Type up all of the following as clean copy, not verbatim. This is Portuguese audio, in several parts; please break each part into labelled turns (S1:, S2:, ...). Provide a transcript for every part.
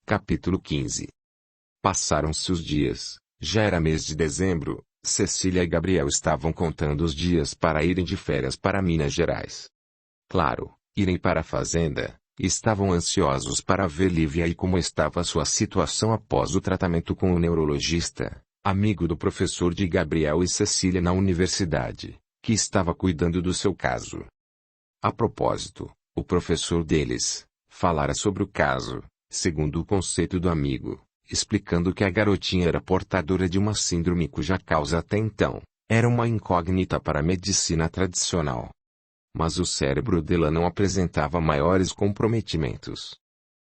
S1: Capítulo 15. Passaram-se os dias, já era mês de dezembro, Cecília e Gabriel estavam contando os dias para irem de férias para Minas Gerais. Claro, irem para a fazenda, estavam ansiosos para ver Lívia e como estava sua situação após o tratamento com o neurologista, amigo do professor de Gabriel e Cecília na universidade, que estava cuidando do seu caso. A propósito, o professor deles falara sobre o caso, segundo o conceito do amigo, explicando que a garotinha era portadora de uma síndrome cuja causa até então era uma incógnita para a medicina tradicional. Mas o cérebro dela não apresentava maiores comprometimentos.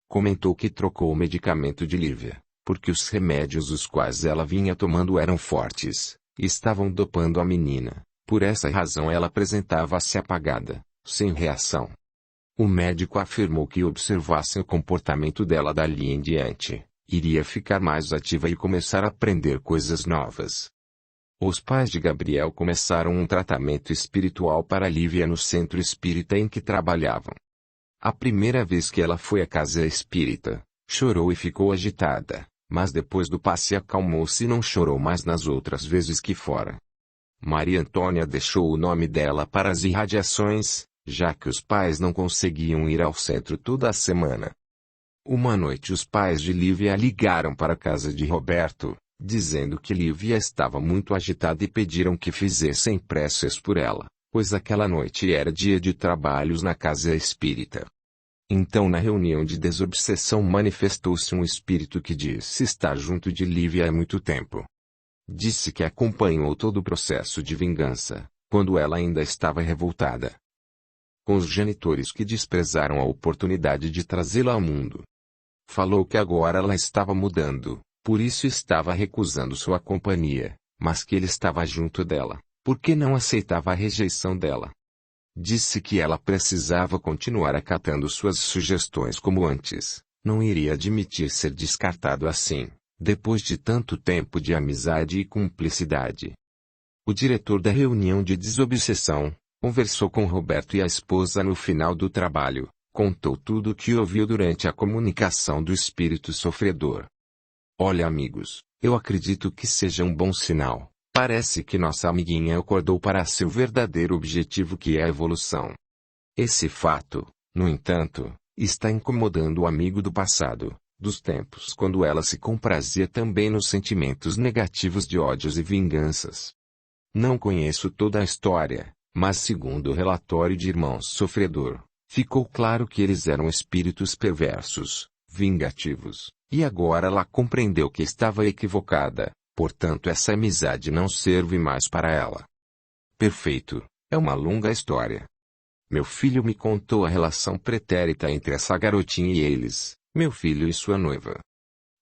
S1: Comentou que trocou o medicamento de Lívia, porque os remédios os quais ela vinha tomando eram fortes, e estavam dopando a menina. Por essa razão ela apresentava-se apagada, sem reação. O médico afirmou que observassem o comportamento dela dali em diante, iria ficar mais ativa e começar a aprender coisas novas. Os pais de Gabriel começaram um tratamento espiritual para Lívia no centro espírita em que trabalhavam. A primeira vez que ela foi à casa espírita, chorou e ficou agitada, mas depois do passe acalmou-se e não chorou mais nas outras vezes que fora. Maria Antônia deixou o nome dela para as irradiações, já que os pais não conseguiam ir ao centro toda a semana. Uma noite os pais de Lívia ligaram para a casa de Roberto, dizendo que Lívia estava muito agitada e pediram que fizessem preces por ela, pois aquela noite era dia de trabalhos na casa espírita. Então na reunião de desobsessão manifestou-se um espírito que disse estar junto de Lívia há muito tempo. Disse que acompanhou todo o processo de vingança, quando ela ainda estava revoltada com os genitores que desprezaram a oportunidade de trazê-la ao mundo. Falou que agora ela estava mudando, por isso estava recusando sua companhia, mas que ele estava junto dela, porque não aceitava a rejeição dela. Disse que ela precisava continuar acatando suas sugestões como antes, não iria admitir ser descartado assim, depois de tanto tempo de amizade e cumplicidade. O diretor da reunião de desobsessão conversou com Roberto e a esposa no final do trabalho, contou tudo o que ouviu durante a comunicação do espírito sofredor. Olha amigos, eu acredito que seja um bom sinal. Parece que nossa amiguinha acordou para seu verdadeiro objetivo que é a evolução. Esse fato, no entanto, está incomodando o amigo do passado, dos tempos quando ela se comprazia também nos sentimentos negativos de ódios e vinganças. Não conheço toda a história, mas segundo o relatório de Irmãos Sofredor, ficou claro que eles eram espíritos perversos, vingativos, e agora ela compreendeu que estava equivocada, portanto essa amizade não serve mais para ela. Perfeito, é uma longa história. Meu filho me contou a relação pretérita entre essa garotinha e eles, meu filho e sua noiva.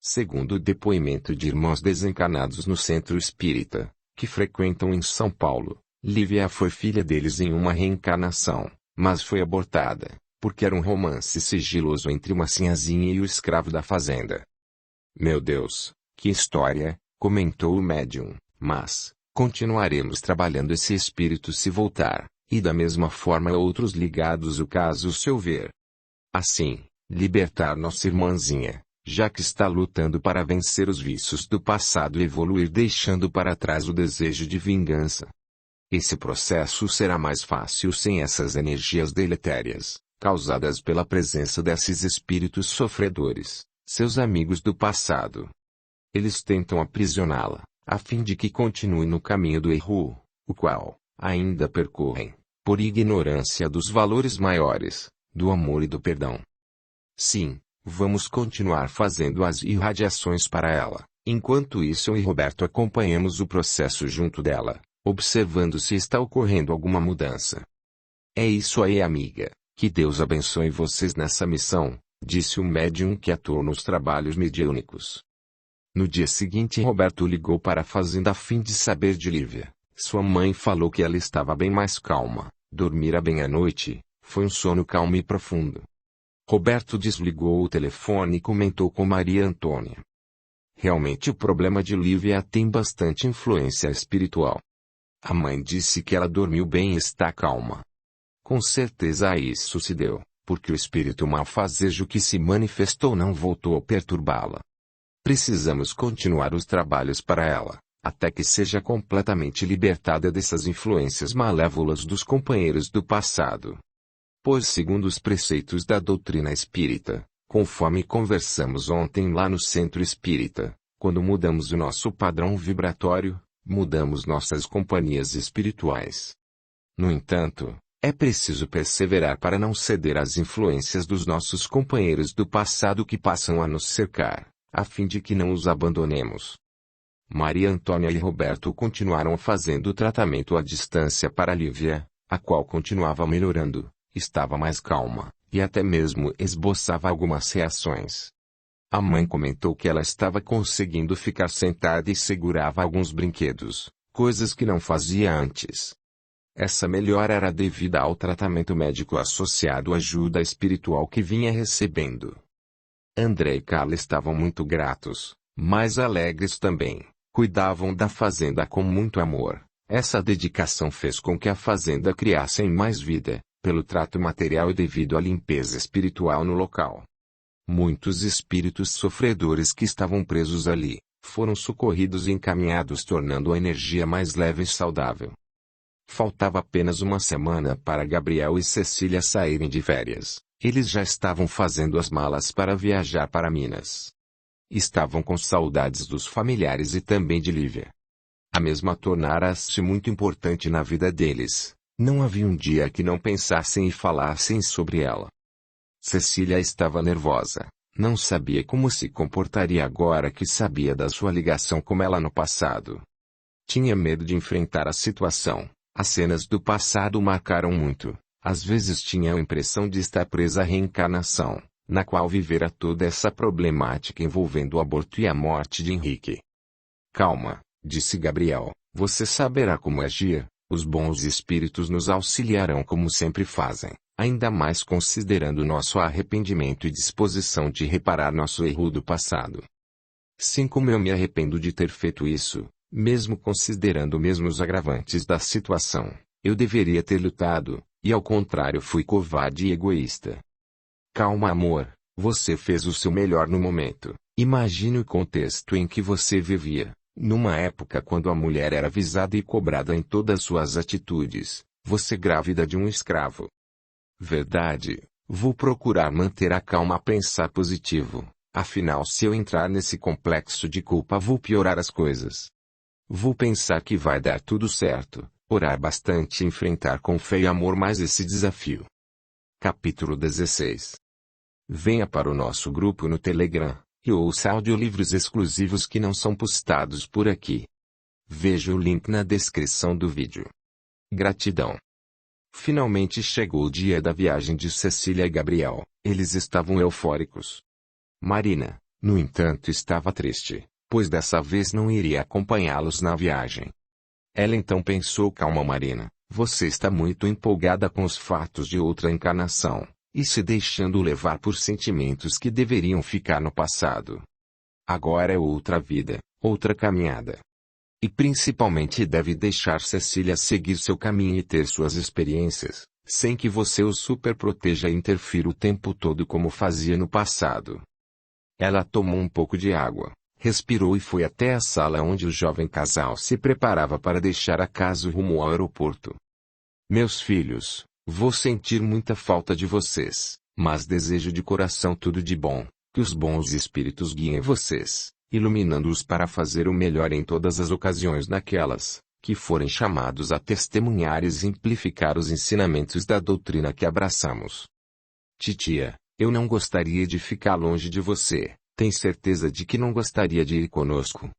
S1: Segundo o depoimento de irmãos desencarnados no centro espírita, que frequentam em São Paulo, Lívia foi filha deles em uma reencarnação, mas foi abortada, porque era um romance sigiloso entre uma sinhazinha e o escravo da fazenda. Meu Deus, que história, comentou o médium, mas continuaremos trabalhando esse espírito se voltar, e da mesma forma outros ligados o caso se houver. Assim, libertar nossa irmãzinha, já que está lutando para vencer os vícios do passado e evoluir deixando para trás o desejo de vingança. Esse processo será mais fácil sem essas energias deletérias, causadas pela presença desses espíritos sofredores, seus amigos do passado. Eles tentam aprisioná-la, a fim de que continue no caminho do erro, o qual ainda percorrem, por ignorância dos valores maiores, do amor e do perdão. Sim, vamos continuar fazendo as irradiações para ela, enquanto isso eu e Roberto acompanhamos o processo junto dela, observando se está ocorrendo alguma mudança. É isso aí, amiga, que Deus abençoe vocês nessa missão, disse o médium que atuou nos trabalhos mediúnicos. No dia seguinte Roberto ligou para a fazenda a fim de saber de Lívia. Sua mãe falou que ela estava bem mais calma, dormira bem à noite, foi um sono calmo e profundo. Roberto desligou o telefone e comentou com Maria Antônia. Realmente o problema de Lívia tem bastante influência espiritual. A mãe disse que ela dormiu bem e está calma. Com certeza isso se deu porque o espírito malfazejo que se manifestou não voltou a perturbá-la. Precisamos continuar os trabalhos para ela, até que seja completamente libertada dessas influências malévolas dos companheiros do passado. Pois segundo os preceitos da doutrina espírita, conforme conversamos ontem lá no centro espírita, quando mudamos o nosso padrão vibratório, mudamos nossas companhias espirituais. No entanto, é preciso perseverar para não ceder às influências dos nossos companheiros do passado que passam a nos cercar, a fim de que não os abandonemos. Maria Antônia e Roberto continuaram fazendo o tratamento à distância para Lívia, a qual continuava melhorando, estava mais calma, e até mesmo esboçava algumas reações. A mãe comentou que ela estava conseguindo ficar sentada e segurava alguns brinquedos, coisas que não fazia antes. Essa melhora era devida ao tratamento médico associado à ajuda espiritual que vinha recebendo. André e Carla estavam muito gratos, mas alegres também. Cuidavam da fazenda com muito amor. Essa dedicação fez com que a fazenda criasse mais vida, pelo trato material e devido à limpeza espiritual no local. Muitos espíritos sofredores que estavam presos ali, foram socorridos e encaminhados tornando a energia mais leve e saudável. Faltava apenas uma semana para Gabriel e Cecília saírem de férias. Eles já estavam fazendo as malas para viajar para Minas. Estavam com saudades dos familiares e também de Lívia. A mesma tornara-se muito importante na vida deles. Não havia um dia que não pensassem e falassem sobre ela. Cecília estava nervosa. Não sabia como se comportaria agora que sabia da sua ligação com ela no passado. Tinha medo de enfrentar a situação. As cenas do passado o marcaram muito. Às vezes tinha a impressão de estar presa à reencarnação, na qual vivera toda essa problemática envolvendo o aborto e a morte de Henrique. Calma, disse Gabriel, você saberá como agir, os bons espíritos nos auxiliarão como sempre fazem, ainda mais considerando nosso arrependimento e disposição de reparar nosso erro do passado. Sim, como eu me arrependo de ter feito isso, mesmo considerando mesmo os agravantes da situação, eu deveria ter lutado, e ao contrário fui covarde e egoísta. Calma, amor, você fez o seu melhor no momento. Imagine o contexto em que você vivia, numa época quando a mulher era visada e cobrada em todas suas atitudes, você grávida de um escravo. Verdade, vou procurar manter a calma a pensar positivo, afinal se eu entrar nesse complexo de culpa vou piorar as coisas. Vou pensar que vai dar tudo certo, orar bastante e enfrentar com fé e amor mais esse desafio. Capítulo 16. Venha para o nosso grupo no Telegram, e ouça audiolivros exclusivos que não são postados por aqui. Veja o link na descrição do vídeo. Gratidão. Finalmente chegou o dia da viagem de Cecília e Gabriel, eles estavam eufóricos. Marina, no entanto, estava triste, pois dessa vez não iria acompanhá-los na viagem. Ela então pensou: calma, Marina, você está muito empolgada com os fatos de outra encarnação, e se deixando levar por sentimentos que deveriam ficar no passado. Agora é outra vida, outra caminhada. E principalmente deve deixar Cecília seguir seu caminho e ter suas experiências, sem que você o superproteja e interfira o tempo todo como fazia no passado. Ela tomou um pouco de água, respirou e foi até a sala onde o jovem casal se preparava para deixar a casa rumo ao aeroporto. Meus filhos, vou sentir muita falta de vocês, mas desejo de coração tudo de bom, que os bons espíritos guiem vocês, iluminando-os para fazer o melhor em todas as ocasiões naquelas, que forem chamados a testemunhar e exemplificar os ensinamentos da doutrina que abraçamos. Titia, eu não gostaria de ficar longe de você, tem certeza de que não gostaria de ir conosco?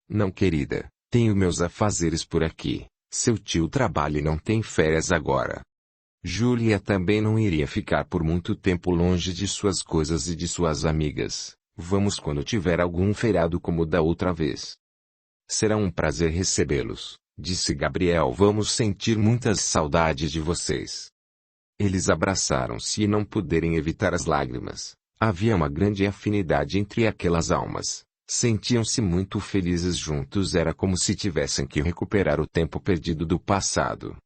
S1: Não, querida, tenho meus afazeres por aqui, seu tio trabalha e não tem férias agora. Júlia também não iria ficar por muito tempo longe de suas coisas e de suas amigas. Vamos quando tiver algum feriado como o da outra vez. Será um prazer recebê-los, disse Gabriel. Vamos sentir muitas saudades de vocês. Eles abraçaram-se e não puderam evitar as lágrimas. Havia uma grande afinidade entre aquelas almas. Sentiam-se muito felizes juntos. Era como se tivessem que recuperar o tempo perdido do passado.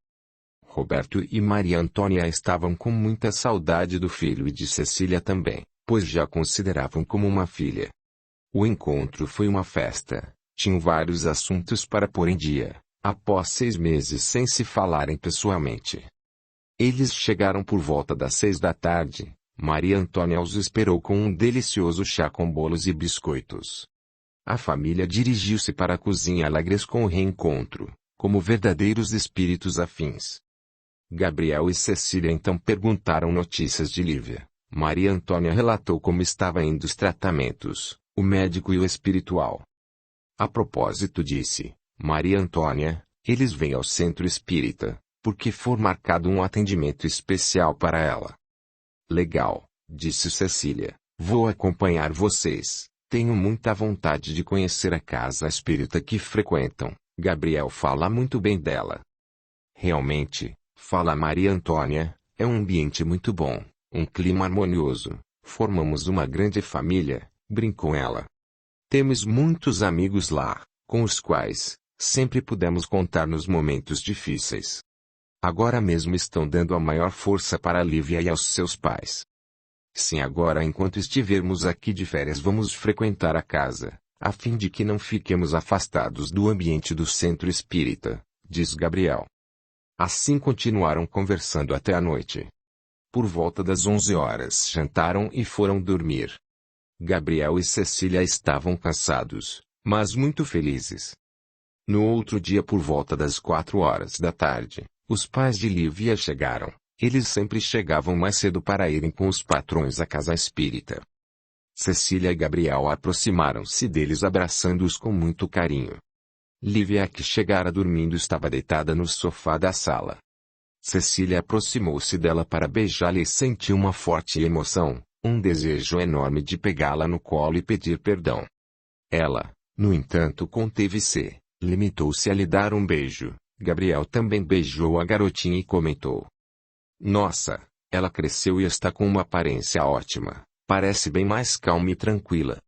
S1: Roberto e Maria Antônia estavam com muita saudade do filho e de Cecília também, pois já consideravam como uma filha. O encontro foi uma festa, tinham vários assuntos para pôr em dia, após 6 meses sem se falarem pessoalmente. Eles chegaram por volta das 6 da tarde, Maria Antônia os esperou com um delicioso chá com bolos e biscoitos. A família dirigiu-se para a cozinha alegres com o reencontro, como verdadeiros espíritos afins. Gabriel e Cecília então perguntaram notícias de Lívia. Maria Antônia relatou como estava indo os tratamentos, o médico e o espiritual. A propósito disse, Maria Antônia, eles vêm ao centro espírita, porque for marcado um atendimento especial para ela. Legal, disse Cecília, vou acompanhar vocês, tenho muita vontade de conhecer a casa espírita que frequentam, Gabriel fala muito bem dela. Realmente, fala Maria Antônia, é um ambiente muito bom, um clima harmonioso, formamos uma grande família, brincou ela. Temos muitos amigos lá, com os quais, sempre pudemos contar nos momentos difíceis. Agora mesmo estão dando a maior força para a Lívia e aos seus pais. Sim, agora enquanto estivermos aqui de férias vamos frequentar a casa, a fim de que não fiquemos afastados do ambiente do centro espírita, diz Gabriel. Assim continuaram conversando até a noite. Por volta das 11 horas jantaram e foram dormir. Gabriel e Cecília estavam cansados, mas muito felizes. No outro dia por volta das 4 horas da tarde, os pais de Lívia chegaram. Eles sempre chegavam mais cedo para irem com os patrões à casa espírita. Cecília e Gabriel aproximaram-se deles abraçando-os com muito carinho. Lívia, que chegara dormindo, estava deitada no sofá da sala. Cecília aproximou-se dela para beijá-la e sentiu uma forte emoção, um desejo enorme de pegá-la no colo e pedir perdão. Ela, no entanto, conteve-se, limitou-se a lhe dar um beijo. Gabriel também beijou a garotinha e comentou: Nossa, ela cresceu e está com uma aparência ótima, parece bem mais calma e tranquila.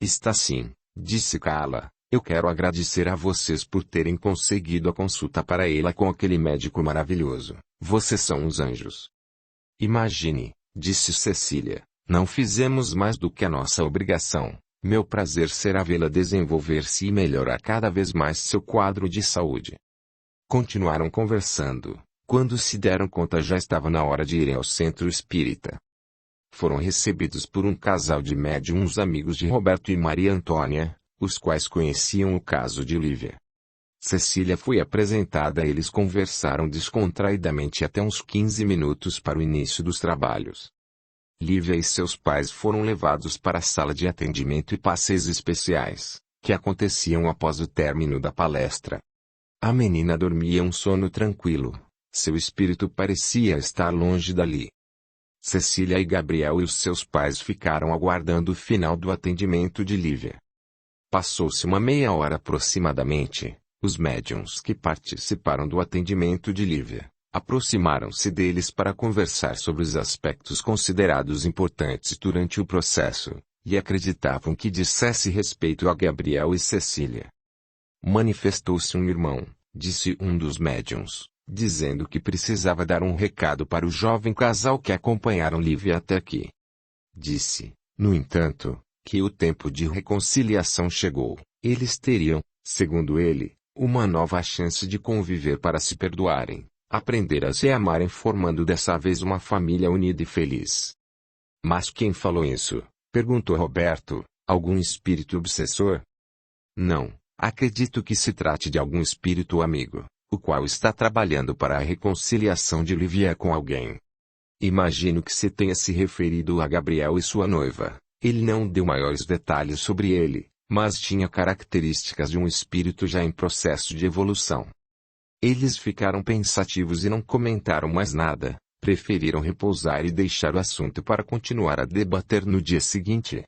S1: Está sim, disse Carla. Eu quero agradecer a vocês por terem conseguido a consulta para ela com aquele médico maravilhoso. Vocês são uns anjos. Imagine, disse Cecília, não fizemos mais do que a nossa obrigação. Meu prazer será vê-la desenvolver-se e melhorar cada vez mais seu quadro de saúde. Continuaram conversando. Quando se deram conta já estava na hora de irem ao centro espírita. Foram recebidos por um casal de médiuns amigos de Roberto e Maria Antônia, os quais conheciam o caso de Lívia. Cecília foi apresentada e eles conversaram descontraidamente até uns 15 minutos para o início dos trabalhos. Lívia e seus pais foram levados para a sala de atendimento e passeios especiais, que aconteciam após o término da palestra. A menina dormia um sono tranquilo, seu espírito parecia estar longe dali. Cecília e Gabriel e os seus pais ficaram aguardando o final do atendimento de Lívia. Passou-se uma meia hora aproximadamente, os médiuns que participaram do atendimento de Lívia aproximaram-se deles para conversar sobre os aspectos considerados importantes durante o processo, e acreditavam que dissesse respeito a Gabriel e Cecília. Manifestou-se um irmão, disse um dos médiuns, dizendo que precisava dar um recado para o jovem casal que acompanharam Lívia até aqui. Disse, no entanto, que o tempo de reconciliação chegou. Eles teriam, segundo ele, uma nova chance de conviver para se perdoarem, aprender a se amarem, formando dessa vez uma família unida e feliz. Mas quem falou isso? Perguntou Roberto. Algum espírito obsessor? Não, acredito que se trate de algum espírito amigo, o qual está trabalhando para a reconciliação de Lívia com alguém. Imagino que se tenha se referido a Gabriel e sua noiva. Ele não deu maiores detalhes sobre ele, mas tinha características de um espírito já em processo de evolução. Eles ficaram pensativos e não comentaram mais nada, preferiram repousar e deixar o assunto para continuar a debater no dia seguinte.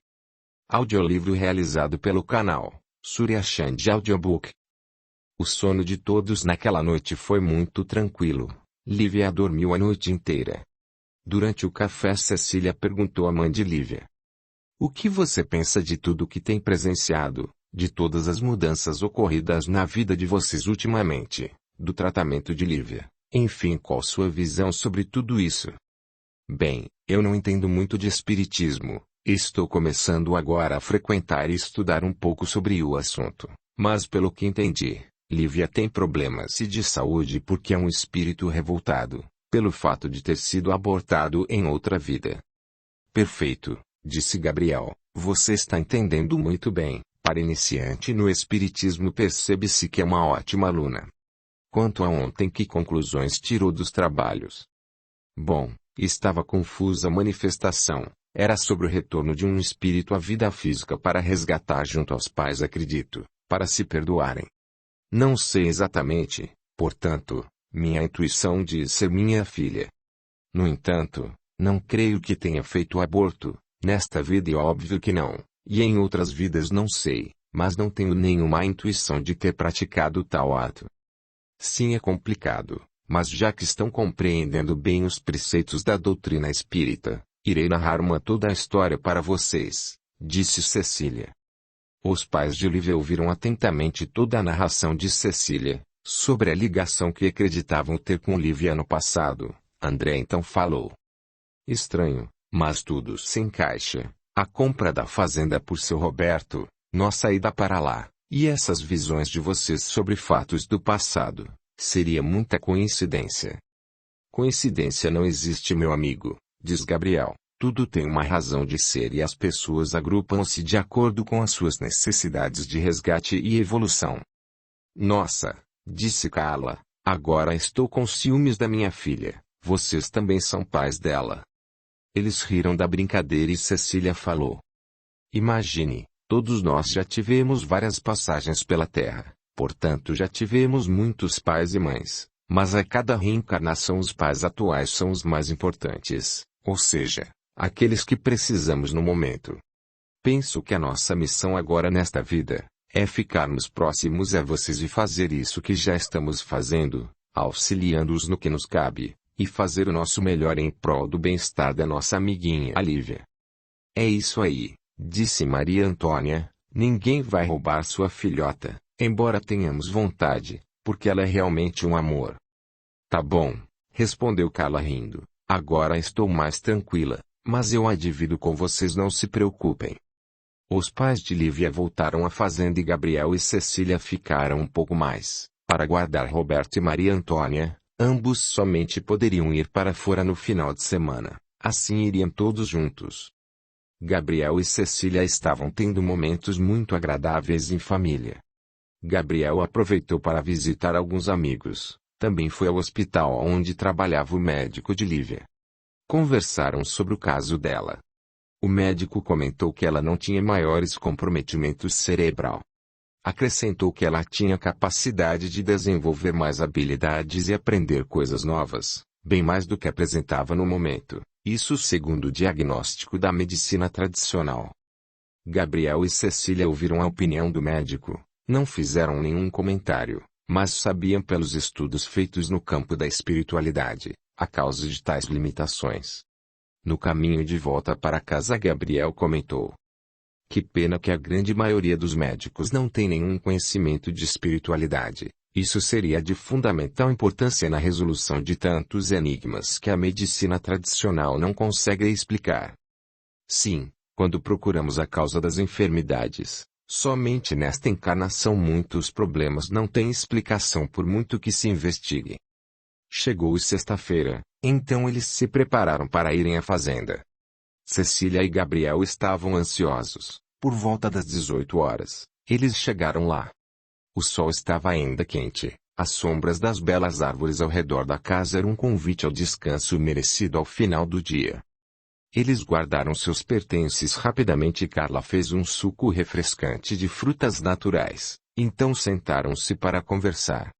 S1: Audiolivro realizado pelo canal Surya Chand Audiobook. O sono de todos naquela noite foi muito tranquilo. Lívia dormiu a noite inteira. Durante o café, Cecília perguntou à mãe de Lívia: O que você pensa de tudo que tem presenciado, de todas as mudanças ocorridas na vida de vocês ultimamente, do tratamento de Lívia, Enfim, qual sua visão sobre tudo isso? Bem, eu não entendo muito de espiritismo. Estou começando agora a frequentar e estudar um pouco sobre o assunto. Mas pelo que entendi, Lívia tem problemas de saúde porque é um espírito revoltado, pelo fato de ter sido abortado em outra vida. Perfeito, disse Gabriel. Você está entendendo muito bem. Para iniciante no espiritismo, percebe-se que é uma ótima aluna. Quanto a ontem, que conclusões tirou dos trabalhos? Bom, estava confusa a manifestação. Era sobre o retorno de um espírito à vida física para resgatar junto aos pais, acredito, para se perdoarem. Não sei exatamente, portanto, minha intuição diz ser minha filha. No entanto, não creio que tenha feito o aborto, nesta vida é óbvio que não, e em outras vidas não sei, mas não tenho nenhuma intuição de ter praticado tal ato. Sim, é complicado, mas já que estão compreendendo bem os preceitos da doutrina espírita, irei narrar toda a história para vocês, disse Cecília. Os pais de Lívia ouviram atentamente toda a narração de Cecília, sobre a ligação que acreditavam ter com Lívia no passado. André então falou. Estranho, mas tudo se encaixa. A compra da fazenda por seu Roberto, nossa ida para lá, e essas visões de vocês sobre fatos do passado, seria muita coincidência. Coincidência não existe, meu amigo, diz Gabriel. Tudo tem uma razão de ser e as pessoas agrupam-se de acordo com as suas necessidades de resgate e evolução. Nossa, disse Carla, agora estou com ciúmes da minha filha. Vocês também são pais dela. Eles riram da brincadeira e Cecília falou. Imagine, todos nós já tivemos várias passagens pela Terra, portanto já tivemos muitos pais e mães, mas a cada reencarnação os pais atuais são os mais importantes, ou seja, aqueles que precisamos no momento. Penso que a nossa missão agora nesta vida, é ficarmos próximos a vocês e fazer isso que já estamos fazendo, auxiliando-os no que nos cabe, e fazer o nosso melhor em prol do bem-estar da nossa amiguinha Lívia. É isso aí, disse Maria Antônia, ninguém vai roubar sua filhota, embora tenhamos vontade, porque ela é realmente um amor. Tá bom, respondeu Carla rindo, agora estou mais tranquila, mas eu a divido com vocês, não se preocupem. Os pais de Lívia voltaram à fazenda e Gabriel e Cecília ficaram um pouco mais, para guardar Roberto e Maria Antônia. Ambos somente poderiam ir para fora no final de semana, assim iriam todos juntos. Gabriel e Cecília estavam tendo momentos muito agradáveis em família. Gabriel aproveitou para visitar alguns amigos, também foi ao hospital onde trabalhava o médico de Lívia. Conversaram sobre o caso dela. O médico comentou que ela não tinha maiores comprometimentos cerebral. Acrescentou que ela tinha capacidade de desenvolver mais habilidades e aprender coisas novas, bem mais do que apresentava no momento, isso segundo o diagnóstico da medicina tradicional. Gabriel e Cecília ouviram a opinião do médico, não fizeram nenhum comentário, mas sabiam pelos estudos feitos no campo da espiritualidade, a causa de tais limitações. No caminho de volta para casa, Gabriel comentou. Que pena que a grande maioria dos médicos não tem nenhum conhecimento de espiritualidade. Isso seria de fundamental importância na resolução de tantos enigmas que a medicina tradicional não consegue explicar. Sim, quando procuramos a causa das enfermidades, somente nesta encarnação muitos problemas não têm explicação por muito que se investigue. Chegou sexta-feira, então eles se prepararam para irem à fazenda. Cecília e Gabriel estavam ansiosos. Por volta das 18 horas, eles chegaram lá. O sol estava ainda quente, as sombras das belas árvores ao redor da casa eram um convite ao descanso merecido ao final do dia. Eles guardaram seus pertences rapidamente e Carla fez um suco refrescante de frutas naturais, então sentaram-se para conversar.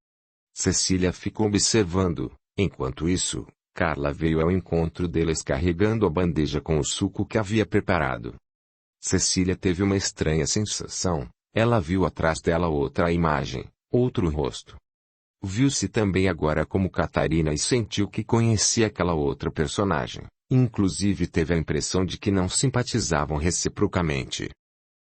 S1: Cecília ficou observando, enquanto isso, Carla veio ao encontro deles carregando a bandeja com o suco que havia preparado. Cecília teve uma estranha sensação, ela viu atrás dela outra imagem, outro rosto. Viu-se também agora como Catarina e sentiu que conhecia aquela outra personagem, inclusive teve a impressão de que não simpatizavam reciprocamente.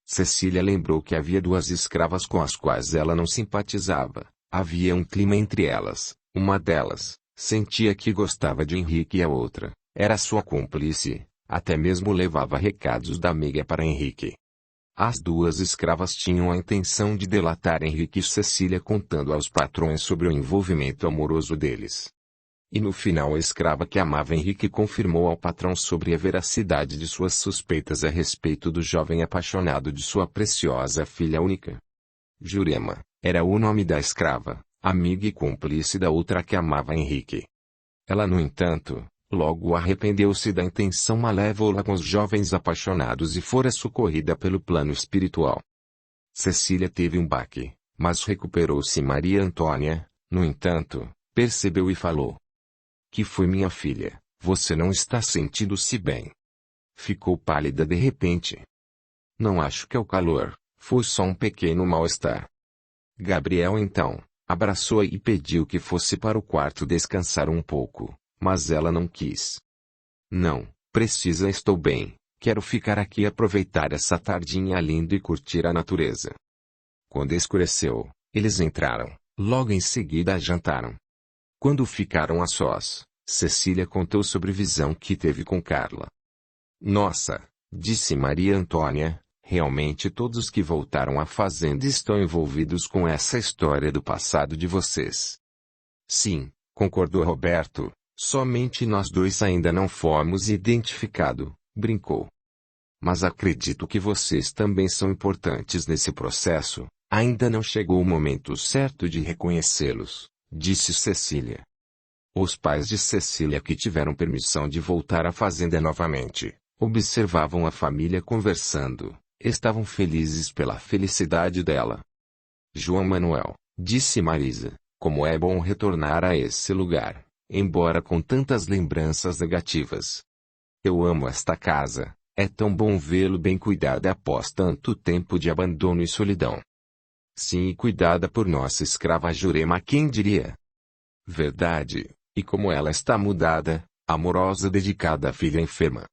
S1: Cecília lembrou que havia duas escravas com as quais ela não simpatizava, havia um clima entre elas, uma delas, Sentia que gostava de Henrique e a outra, era sua cúmplice, até mesmo levava recados da amiga para Henrique. As duas escravas tinham a intenção de delatar Henrique e Cecília contando aos patrões sobre o envolvimento amoroso deles. E no final a escrava que amava Henrique confirmou ao patrão sobre a veracidade de suas suspeitas a respeito do jovem apaixonado de sua preciosa filha única. Jurema, era o nome da escrava, amiga e cúmplice da outra que amava Henrique. Ela, no entanto, logo arrependeu-se da intenção malévola com os jovens apaixonados e fora socorrida pelo plano espiritual. Cecília teve um baque, mas recuperou-se. Maria Antônia, no entanto, percebeu e falou: "Que foi, minha filha? Você não está sentindo-se bem?" Ficou pálida de repente. "Não acho que é o calor, foi só um pequeno mal-estar." Gabriel então abraçou-a e pediu que fosse para o quarto descansar um pouco, mas ela não quis. "Não, precisa, estou bem, quero ficar aqui e aproveitar essa tardinha linda e curtir a natureza." Quando escureceu, eles entraram, logo em seguida jantaram. Quando ficaram a sós, Cecília contou sobre a visão que teve com Carla. "Nossa", disse Maria Antônia, "realmente todos que voltaram à fazenda estão envolvidos com essa história do passado de vocês." "Sim", concordou Roberto, "somente nós dois ainda não fomos identificados", brincou. "Mas acredito que vocês também são importantes nesse processo, ainda não chegou o momento certo de reconhecê-los", disse Cecília. Os pais de Cecília, que tiveram permissão de voltar à fazenda novamente, observavam a família conversando. Estavam felizes pela felicidade dela. "João Manuel", disse Marisa, "como é bom retornar a esse lugar, embora com tantas lembranças negativas. Eu amo esta casa, é tão bom vê-lo bem cuidada após tanto tempo de abandono e solidão." "Sim, e cuidada por nossa escrava Jurema, quem diria?" "Verdade, e como ela está mudada, amorosa, dedicada à filha enferma."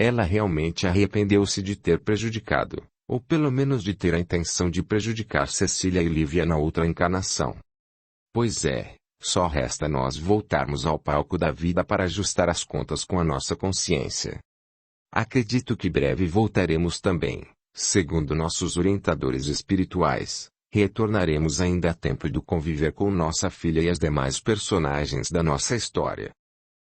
S1: Ela realmente arrependeu-se de ter prejudicado, ou pelo menos de ter a intenção de prejudicar Cecília e Lívia na outra encarnação. "Pois é, só resta nós voltarmos ao palco da vida para ajustar as contas com a nossa consciência. Acredito que breve voltaremos também, segundo nossos orientadores espirituais, retornaremos ainda a tempo de conviver com nossa filha e as demais personagens da nossa história."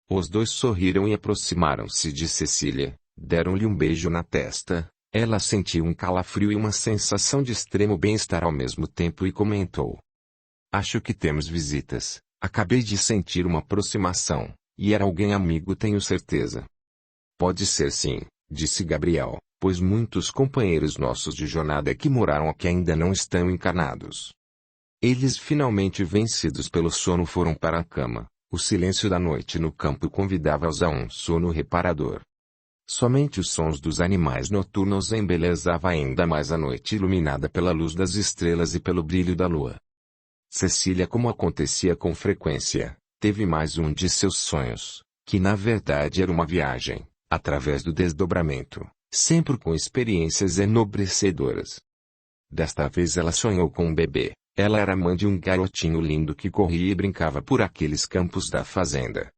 S1: Os dois sorriram e aproximaram-se de Cecília, deram-lhe um beijo na testa. Ela sentiu um calafrio e uma sensação de extremo bem-estar ao mesmo tempo e comentou: "Acho que temos visitas, acabei de sentir uma aproximação, e era alguém amigo, tenho certeza." "Pode ser, sim", disse Gabriel, "pois muitos companheiros nossos de jornada que moraram aqui ainda não estão encarnados." Eles, finalmente vencidos pelo sono, foram para a cama. O silêncio da noite no campo convidava-os a um sono reparador. Somente os sons dos animais noturnos embelezavam ainda mais a noite iluminada pela luz das estrelas e pelo brilho da lua. Cecília, como acontecia com frequência, teve mais um de seus sonhos, que na verdade era uma viagem, através do desdobramento, sempre com experiências enobrecedoras. Desta vez ela sonhou com um bebê. Ela era mãe de um garotinho lindo que corria e brincava por aqueles campos da fazenda.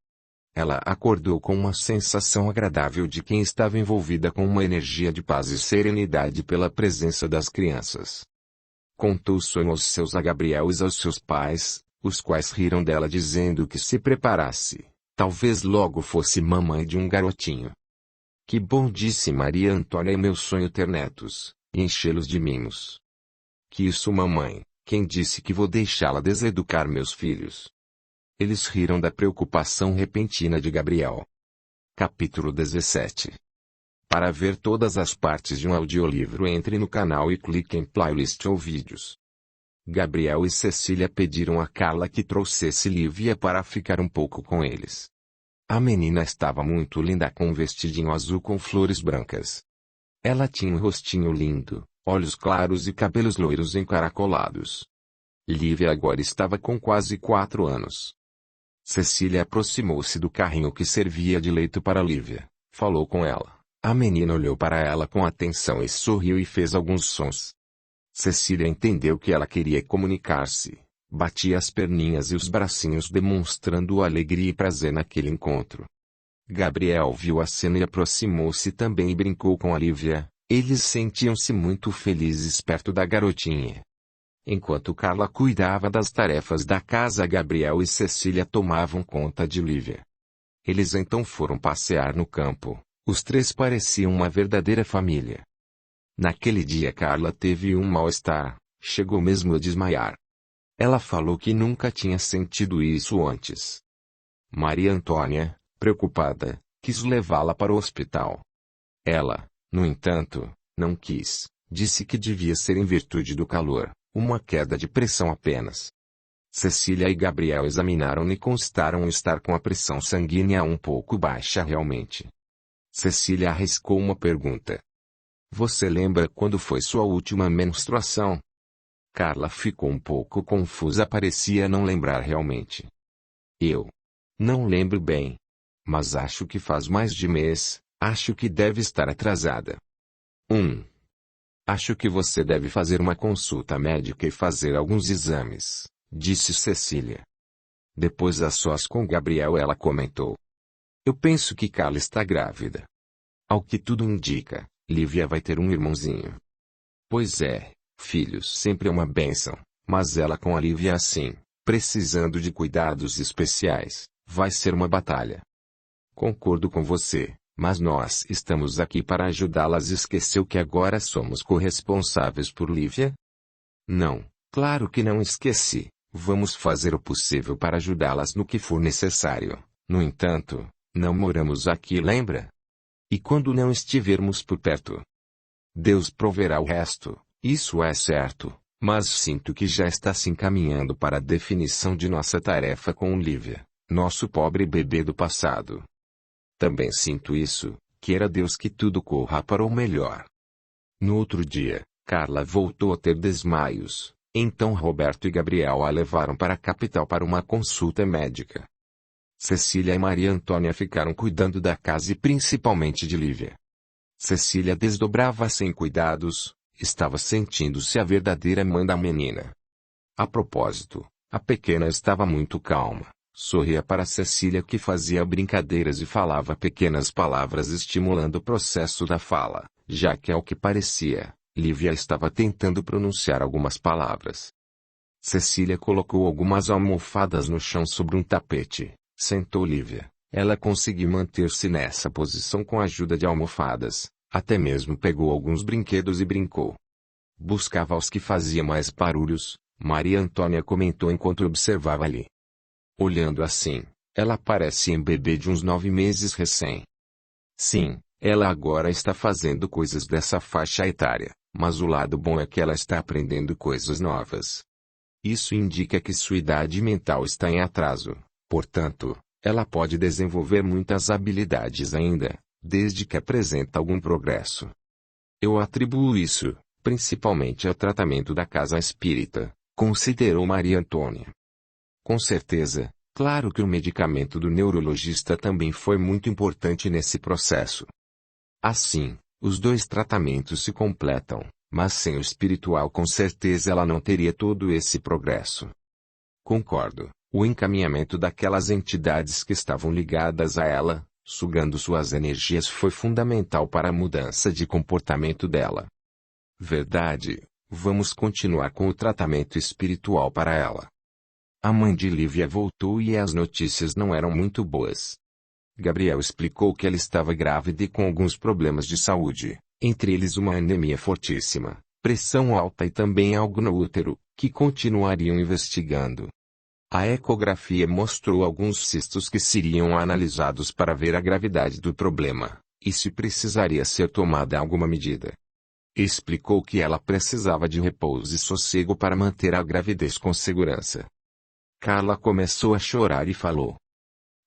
S1: Ela acordou com uma sensação agradável de quem estava envolvida com uma energia de paz e serenidade pela presença das crianças. Contou o sonho aos seus a Gabriel e aos seus pais, os quais riram dela dizendo que se preparasse, talvez logo fosse mamãe de um garotinho. "Que bom", disse Maria Antônia, "é meu sonho ter netos, e enchê-los de mimos." "Que isso, mamãe? Quem disse que vou deixá-la deseducar meus filhos?" Eles riram da preocupação repentina de Gabriel. Capítulo 17. Para ver todas as partes de um audiolivro, entre no canal e clique em playlist ou vídeos. Gabriel e Cecília pediram a Carla que trouxesse Lívia para ficar um pouco com eles. A menina estava muito linda, com um vestidinho azul com flores brancas. Ela tinha um rostinho lindo, olhos claros e cabelos loiros encaracolados. Lívia agora estava com quase 4 anos. Cecília aproximou-se do carrinho que servia de leito para Lívia, falou com ela. A menina olhou para ela com atenção e sorriu e fez alguns sons. Cecília entendeu que ela queria comunicar-se, Batia as perninhas e os bracinhos demonstrando alegria e prazer naquele encontro. Gabriel viu a cena e aproximou-se também e brincou com a Lívia. Eles sentiam-se muito felizes perto da garotinha. Enquanto Carla cuidava das tarefas da casa, Gabriel e Cecília tomavam conta de Lívia. Eles então foram passear no campo. Os três pareciam uma verdadeira família. Naquele dia Carla teve um mal-estar, chegou mesmo a desmaiar. Ela falou que nunca tinha sentido isso antes. Maria Antônia, preocupada, quis levá-la para o hospital. Ela, no entanto, não quis, disse que devia ser em virtude do calor, uma queda de pressão apenas. Cecília e Gabriel examinaram e constaram estar com a pressão sanguínea um pouco baixa realmente. Cecília arriscou uma pergunta. Você lembra quando foi sua última menstruação? Carla ficou um pouco confusa, parecia não lembrar realmente. Eu não lembro bem. Mas acho que faz mais de mês, acho que deve estar atrasada. Acho que você deve fazer uma consulta médica e fazer alguns exames, disse Cecília. Depois a sós com Gabriel ela comentou. Eu penso que Carla está grávida. Ao que tudo indica, Lívia vai ter um irmãozinho. Pois é, filhos sempre é uma bênção, mas ela com a Lívia assim, precisando de cuidados especiais, vai ser uma batalha. Concordo com você, mas nós estamos aqui para ajudá-las. Esqueceu que agora somos corresponsáveis por Lívia? Não, claro que não esqueci. Vamos fazer o possível para ajudá-las no que for necessário. No entanto, não moramos aqui, lembra? E quando não estivermos por perto? Deus proverá o resto, isso é certo, mas sinto que já está se encaminhando para a definição de nossa tarefa com Lívia, nosso pobre bebê do passado. Também sinto isso, queira Deus que tudo corra para o melhor. No outro dia, Carla voltou a ter desmaios, então Roberto e Gabriel a levaram para a capital para uma consulta médica. Cecília e Maria Antônia ficaram cuidando da casa e principalmente de Lívia. Cecília desdobrava-se em cuidados, estava sentindo-se a verdadeira mãe da menina. A propósito, a pequena estava muito calma. Sorria para Cecília que fazia brincadeiras e falava pequenas palavras estimulando o processo da fala, já que ao que parecia, Lívia estava tentando pronunciar algumas palavras. Cecília colocou algumas almofadas no chão sobre um tapete, sentou Lívia. Ela conseguiu manter-se nessa posição com a ajuda de almofadas, até mesmo pegou alguns brinquedos e brincou. Buscava os que faziam mais barulhos, Maria Antônia comentou enquanto observava ali. Olhando assim, ela parecia um bebê de uns 9 meses recém. Sim, ela agora está fazendo coisas dessa faixa etária, mas o lado bom é que ela está aprendendo coisas novas. Isso indica que sua idade mental está em atraso, portanto, ela pode desenvolver muitas habilidades ainda, desde que apresenta algum progresso. Eu atribuo isso, principalmente ao tratamento da casa espírita, considerou Maria Antônia. Com certeza, claro que o medicamento do neurologista também foi muito importante nesse processo. Assim, os dois tratamentos se completam, mas sem o espiritual com certeza ela não teria todo esse progresso. Concordo, o encaminhamento daquelas entidades que estavam ligadas a ela, sugando suas energias foi fundamental para a mudança de comportamento dela. Verdade, vamos continuar com o tratamento espiritual para ela. A mãe de Lívia voltou e as notícias não eram muito boas. Gabriel explicou que ela estava grávida e com alguns problemas de saúde, entre eles uma anemia fortíssima, pressão alta e também algo no útero, que continuariam investigando. A ecografia mostrou alguns cistos que seriam analisados para ver a gravidade do problema, e se precisaria ser tomada alguma medida. Explicou que ela precisava de repouso e sossego para manter a gravidez com segurança. Carla começou a chorar e falou.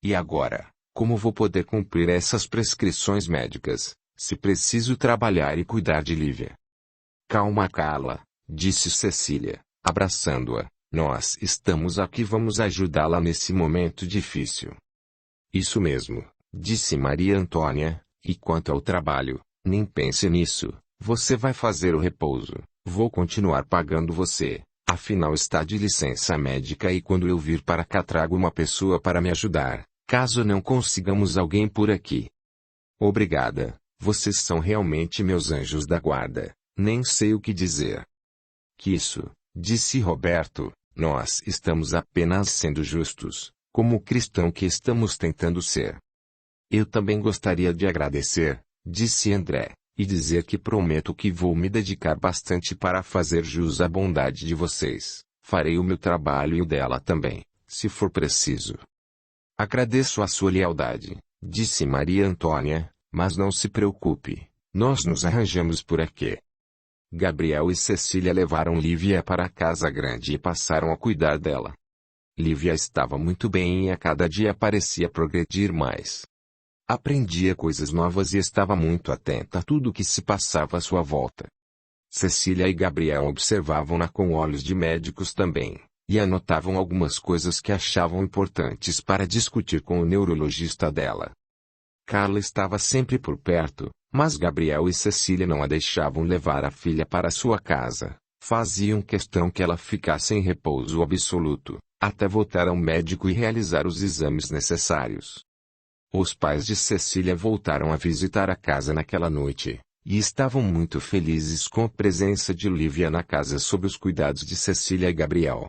S1: E agora, como vou poder cumprir essas prescrições médicas, se preciso trabalhar e cuidar de Lívia? Calma, Carla, disse Cecília, abraçando-a, nós estamos aqui, vamos ajudá-la nesse momento difícil. Isso mesmo, disse Maria Antônia, e quanto ao trabalho, nem pense nisso, você vai fazer o repouso, vou continuar pagando você. Afinal está de licença médica e quando eu vir para cá trago uma pessoa para me ajudar, caso não consigamos alguém por aqui. Obrigada, vocês são realmente meus anjos da guarda, nem sei o que dizer. Que isso, disse Roberto, nós estamos apenas sendo justos, como o cristão que estamos tentando ser. Eu também gostaria de agradecer, disse André, e dizer que prometo que vou me dedicar bastante para fazer jus à bondade de vocês. Farei o meu trabalho e o dela também, se for preciso. Agradeço a sua lealdade, disse Maria Antônia, mas não se preocupe, nós nos arranjamos por aqui. Gabriel e Cecília levaram Lívia para a casa grande e passaram a cuidar dela. Lívia estava muito bem e a cada dia parecia progredir mais. Aprendia coisas novas e estava muito atenta a tudo o que se passava à sua volta. Cecília e Gabriel observavam-na com olhos de médicos também, e anotavam algumas coisas que achavam importantes para discutir com o neurologista dela. Carla estava sempre por perto, mas Gabriel e Cecília não a deixavam levar a filha para sua casa, faziam questão que ela ficasse em repouso absoluto, até voltar ao médico e realizar os exames necessários. Os pais de Cecília voltaram a visitar a casa naquela noite, e estavam muito felizes com a presença de Lívia na casa sob os cuidados de Cecília e Gabriel.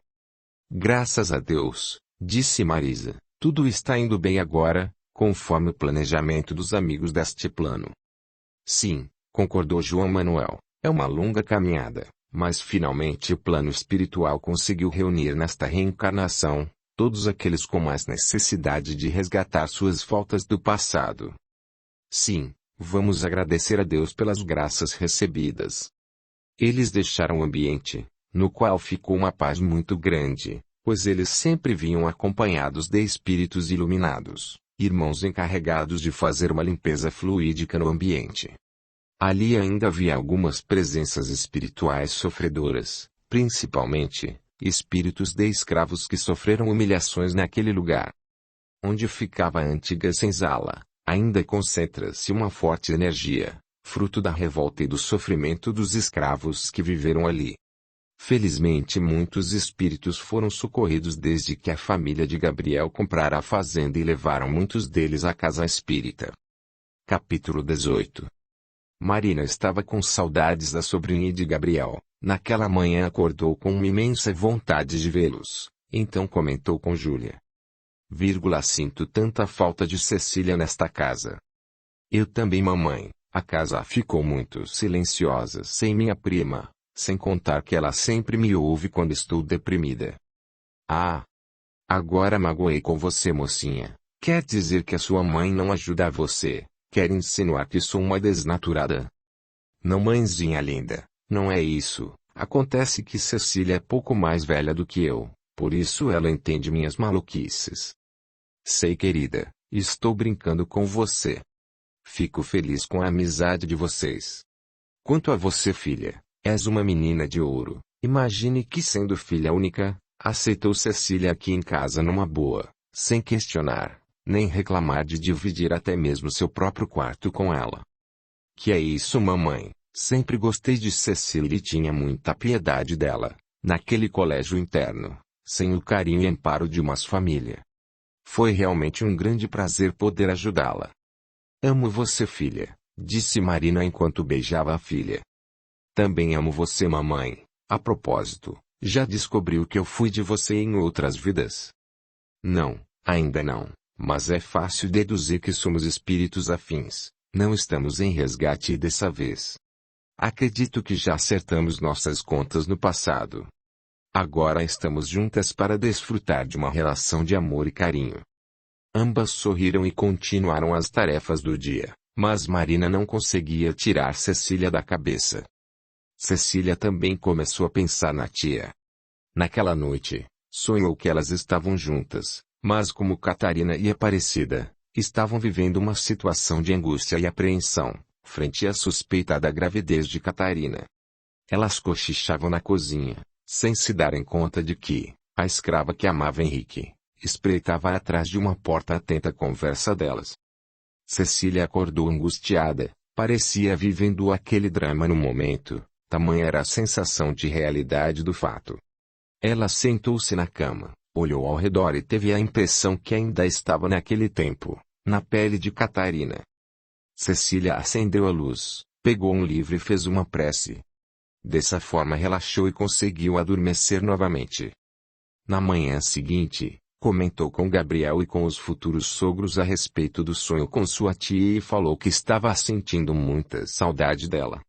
S1: Graças a Deus, disse Marisa, tudo está indo bem agora, conforme o planejamento dos amigos deste plano. Sim, concordou João Manuel, é uma longa caminhada, mas finalmente o plano espiritual conseguiu reunir nesta reencarnação todos aqueles com mais necessidade de resgatar suas faltas do passado. Sim, vamos agradecer a Deus pelas graças recebidas. Eles deixaram o ambiente, no qual ficou uma paz muito grande, pois eles sempre vinham acompanhados de espíritos iluminados, irmãos encarregados de fazer uma limpeza fluídica no ambiente. Ali ainda havia algumas presenças espirituais sofredoras, principalmente espíritos de escravos que sofreram humilhações naquele lugar. Onde ficava a antiga senzala, ainda concentra-se uma forte energia, fruto da revolta e do sofrimento dos escravos que viveram ali. Felizmente muitos espíritos foram socorridos desde que a família de Gabriel comprara a fazenda e levaram muitos deles à casa espírita. Capítulo 18. Marina estava com saudades da sobrinha e de Gabriel. Naquela manhã acordou com uma imensa vontade de vê-los, então comentou com Júlia. Sinto tanta falta de Cecília nesta casa. Eu também, mamãe, a casa ficou muito silenciosa sem minha prima, sem contar que ela sempre me ouve quando estou deprimida. Ah! Agora magoei com você, mocinha. Quer dizer que a sua mãe não ajuda a você, quer insinuar que sou uma desnaturada? Não, mãezinha linda. Não é isso, acontece que Cecília é pouco mais velha do que eu, por isso ela entende minhas maluquices. Sei, querida, estou brincando com você. Fico feliz com a amizade de vocês. Quanto a você, filha, és uma menina de ouro, imagine que sendo filha única, aceitou Cecília aqui em casa numa boa, sem questionar, nem reclamar de dividir até mesmo seu próprio quarto com ela. Que é isso, mamãe? Sempre gostei de Cecília e tinha muita piedade dela, naquele colégio interno, sem o carinho e amparo de uma família. Foi realmente um grande prazer poder ajudá-la. Amo você, filha, disse Marina enquanto beijava a filha. Também amo você, mamãe. A propósito, já descobriu que eu fui de você em outras vidas? Não, ainda não, mas é fácil deduzir que somos espíritos afins, não estamos em resgate dessa vez. Acredito que já acertamos nossas contas no passado. Agora estamos juntas para desfrutar de uma relação de amor e carinho. Ambas sorriram e continuaram as tarefas do dia, mas Marina não conseguia tirar Cecília da cabeça. Cecília também começou a pensar na tia. Naquela noite, sonhou que elas estavam juntas, mas como Catarina e Aparecida, estavam vivendo uma situação de angústia e apreensão, frente à suspeita da gravidez de Catarina. Elas cochichavam na cozinha, sem se darem conta de que, a escrava que amava Henrique, espreitava atrás de uma porta atenta à conversa delas. Cecília acordou angustiada, parecia vivendo aquele drama no momento, tamanha era a sensação de realidade do fato. Ela sentou-se na cama, olhou ao redor e teve a impressão que ainda estava naquele tempo, na pele de Catarina. Cecília acendeu a luz, pegou um livro e fez uma prece. Dessa forma relaxou e conseguiu adormecer novamente. Na manhã seguinte, comentou com Gabriel e com os futuros sogros a respeito do sonho com sua tia e falou que estava sentindo muita saudade dela.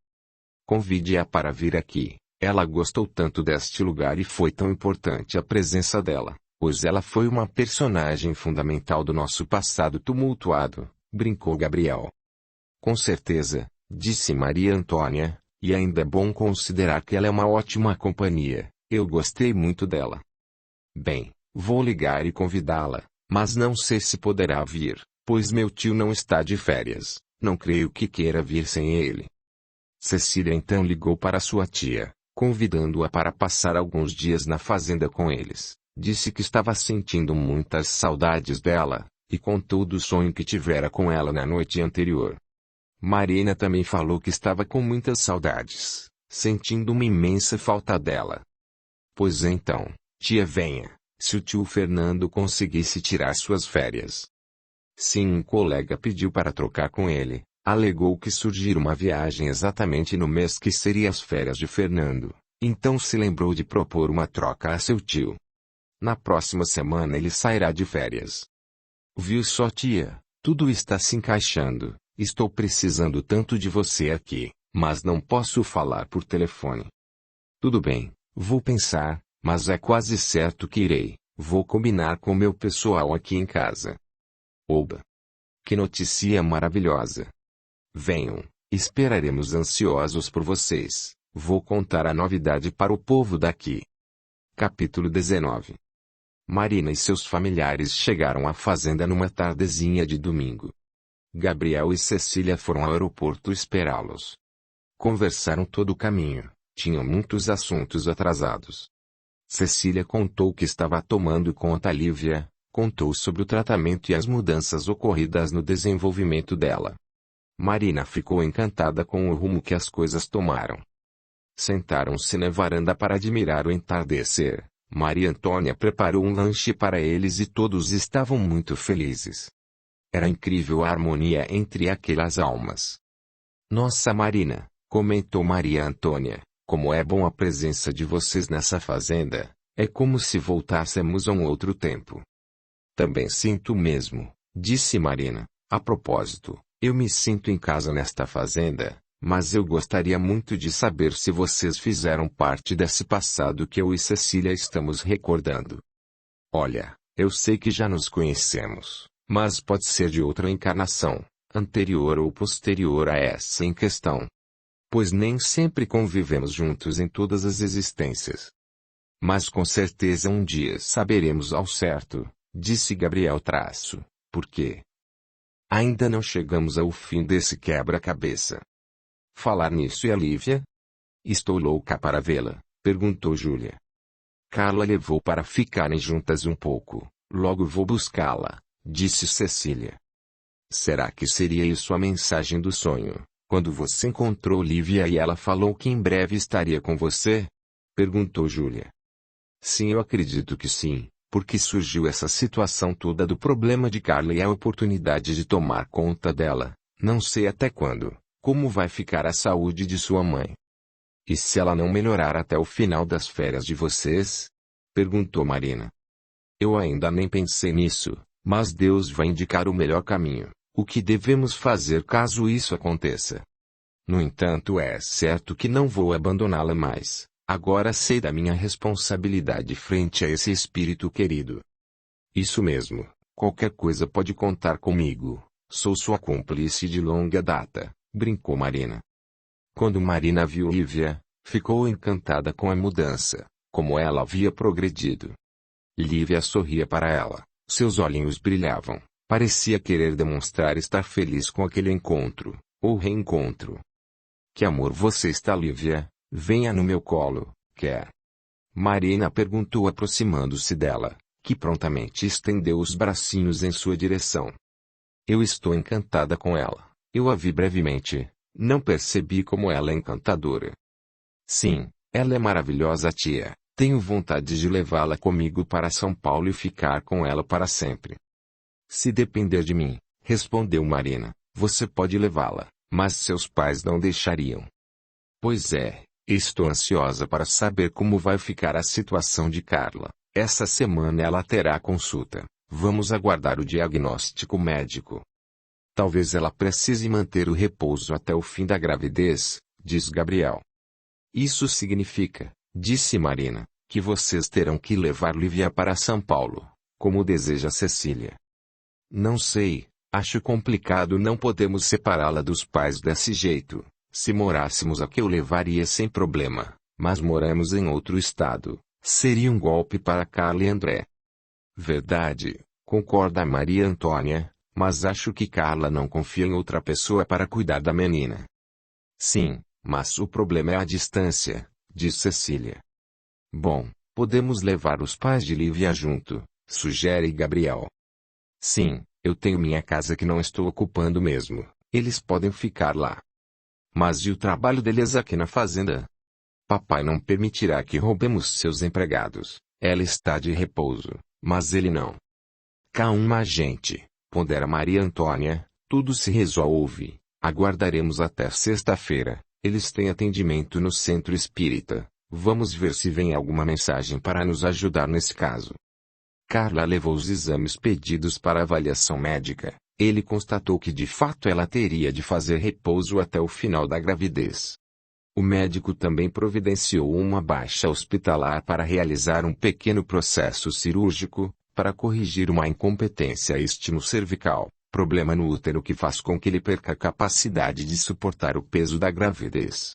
S1: Convide-a para vir aqui. Ela gostou tanto deste lugar e foi tão importante a presença dela, pois ela foi uma personagem fundamental do nosso passado tumultuado, brincou Gabriel. Com certeza, disse Maria Antônia, e ainda é bom considerar que ela é uma ótima companhia, eu gostei muito dela. Bem, vou ligar e convidá-la, mas não sei se poderá vir, pois meu tio não está de férias, não creio que queira vir sem ele. Cecília então ligou para sua tia, convidando-a para passar alguns dias na fazenda com eles. Disse que estava sentindo muitas saudades dela, e contou do sonho que tivera com ela na noite anterior. Marina também falou que estava com muitas saudades, sentindo uma imensa falta dela. Pois então, tia venha, se o tio Fernando conseguisse tirar suas férias. Sim, um colega pediu para trocar com ele, alegou que surgira uma viagem exatamente no mês que seria as férias de Fernando, então se lembrou de propor uma troca a seu tio. Na próxima semana ele sairá de férias. Viu só, tia, tudo está se encaixando. Estou precisando tanto de você aqui, mas não posso falar por telefone. Tudo bem, vou pensar, mas é quase certo que irei. Vou combinar com meu pessoal aqui em casa. Oba! Que notícia maravilhosa! Venham, esperaremos ansiosos por vocês. Vou contar a novidade para o povo daqui. Capítulo 19. Marina e seus familiares chegaram à fazenda numa tardezinha de domingo. Gabriel e Cecília foram ao aeroporto esperá-los. Conversaram todo o caminho, tinham muitos assuntos atrasados. Cecília contou que estava tomando conta Lívia, contou sobre o tratamento e as mudanças ocorridas no desenvolvimento dela. Marina ficou encantada com o rumo que as coisas tomaram. Sentaram-se na varanda para admirar o entardecer. Maria Antônia preparou um lanche para eles e todos estavam muito felizes. Era incrível a harmonia entre aquelas almas. Nossa Marina, comentou Maria Antônia, como é bom a presença de vocês nessa fazenda, é como se voltássemos a um outro tempo. Também sinto mesmo, disse Marina. A propósito, eu me sinto em casa nesta fazenda, mas eu gostaria muito de saber se vocês fizeram parte desse passado que eu e Cecília estamos recordando. Olha, eu sei que já nos conhecemos, mas pode ser de outra encarnação, anterior ou posterior a essa em questão. Pois nem sempre convivemos juntos em todas as existências. Mas com certeza um dia saberemos ao certo, disse Gabriel Traço, por quê? Ainda não chegamos ao fim desse quebra-cabeça. Falar nisso e a Lívia? Estou louca para vê-la, perguntou Júlia. Carla levou para ficarem juntas um pouco, logo vou buscá-la, disse Cecília. Será que seria isso a mensagem do sonho, quando você encontrou Lívia e ela falou que em breve estaria com você? Perguntou Júlia. Sim, eu acredito que sim, porque surgiu essa situação toda do problema de Carla e a oportunidade de tomar conta dela, não sei até quando. Como vai ficar a saúde de sua mãe? E se ela não melhorar até o final das férias de vocês? Perguntou Marina. Eu ainda nem pensei nisso, mas Deus vai indicar o melhor caminho, o que devemos fazer caso isso aconteça. No entanto, é certo que não vou abandoná-la mais, agora sei da minha responsabilidade frente a esse espírito querido. Isso mesmo, qualquer coisa pode contar comigo, sou sua cúmplice de longa data. Brincou Marina. Quando Marina viu Lívia, ficou encantada com a mudança, como ela havia progredido. Lívia sorria para ela, seus olhinhos brilhavam, parecia querer demonstrar estar feliz com aquele encontro, ou reencontro. Que amor você está, Lívia? Venha no meu colo, quer? Marina perguntou aproximando-se dela, que prontamente estendeu os bracinhos em sua direção. Eu estou encantada com ela. Eu a vi brevemente, não percebi como ela é encantadora. Sim, ela é maravilhosa, tia, Tenho vontade de levá-la comigo para São Paulo e ficar com ela para sempre. Se depender de mim, respondeu Marina, você pode levá-la, mas seus pais não deixariam. Pois é, estou ansiosa para saber como vai ficar a situação de Carla. Essa semana ela terá consulta. Vamos aguardar o diagnóstico médico. Talvez ela precise manter o repouso até o fim da gravidez, diz Gabriel. Isso significa, disse Marina, que vocês terão que levar Lívia para São Paulo, como deseja Cecília. Não sei, acho complicado, não podemos separá-la dos pais desse jeito. Se morássemos aqui eu levaria sem problema, mas moramos em outro estado. Seria um golpe para Carla e André. Verdade, concorda Maria Antônia, mas acho que Carla não confia em outra pessoa para cuidar da menina. Sim, mas o problema é a distância, diz Cecília. Bom, podemos levar os pais de Lívia junto, sugere Gabriel. Sim, eu tenho minha casa que não estou ocupando mesmo, eles podem ficar lá. Mas e o trabalho deles aqui na fazenda? Papai não permitirá que roubemos seus empregados. Ela está de repouso, mas ele não. Calma, gente, pondera Maria Antônia, tudo se resolve. Aguardaremos até sexta-feira. Eles têm atendimento no centro espírita. Vamos ver se vem alguma mensagem para nos ajudar nesse caso. Carla levou os exames pedidos para avaliação médica. Ele constatou que de fato ela teria de fazer repouso até o final da gravidez. O médico também providenciou uma baixa hospitalar para realizar um pequeno processo cirúrgico, para corrigir uma incompetência estino-cervical, problema no útero que faz com que ele perca a capacidade de suportar o peso da gravidez.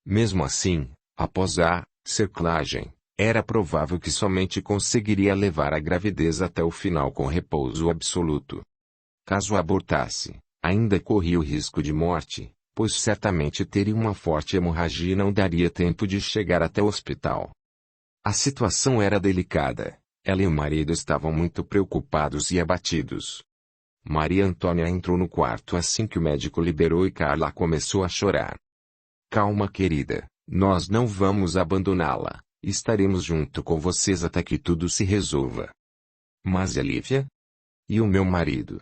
S1: Mesmo assim, após a cerclagem, era provável que somente conseguiria levar a gravidez até o final com repouso absoluto. Caso abortasse, ainda corria o risco de morte, pois certamente teria uma forte hemorragia e não daria tempo de chegar até o hospital. A situação era delicada. Ela e o marido estavam muito preocupados e abatidos. Maria Antônia entrou no quarto assim que o médico liberou e Carla começou a chorar. Calma, querida, nós não vamos abandoná-la, estaremos junto com vocês até que tudo se resolva. Mas e a Lívia? E o meu marido?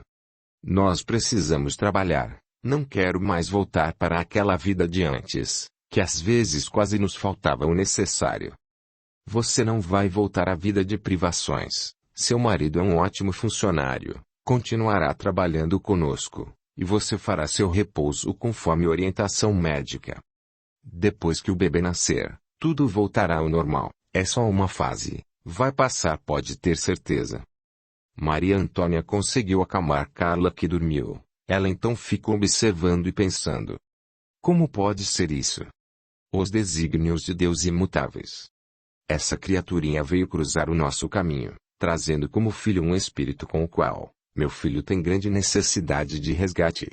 S1: Nós precisamos trabalhar. Não quero mais voltar para aquela vida de antes, que às vezes quase nos faltava o necessário. Você não vai voltar à vida de privações. Seu marido é um ótimo funcionário, continuará trabalhando conosco, e você fará seu repouso conforme orientação médica. Depois que o bebê nascer, tudo voltará ao normal, é só uma fase, vai passar, pode ter certeza. Maria Antônia conseguiu acalmar Carla, que dormiu. Ela então ficou observando e pensando. Como pode ser isso? Os desígnios de Deus imutáveis. Essa criaturinha veio cruzar o nosso caminho, trazendo como filho um espírito com o qual, meu filho tem grande necessidade de resgate.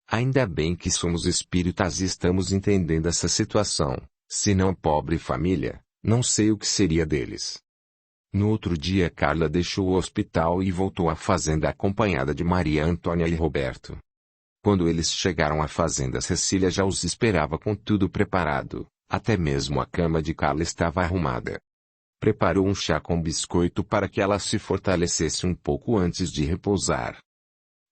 S1: Ainda bem que somos espíritas e estamos entendendo essa situação, se não pobre família, não sei o que seria deles. No outro dia Carla deixou o hospital e voltou à fazenda acompanhada de Maria Antônia e Roberto. Quando eles chegaram à fazenda, Cecília já os esperava com tudo preparado, até mesmo a cama de Carla estava arrumada. Preparou um chá com biscoito para que ela se fortalecesse um pouco antes de repousar.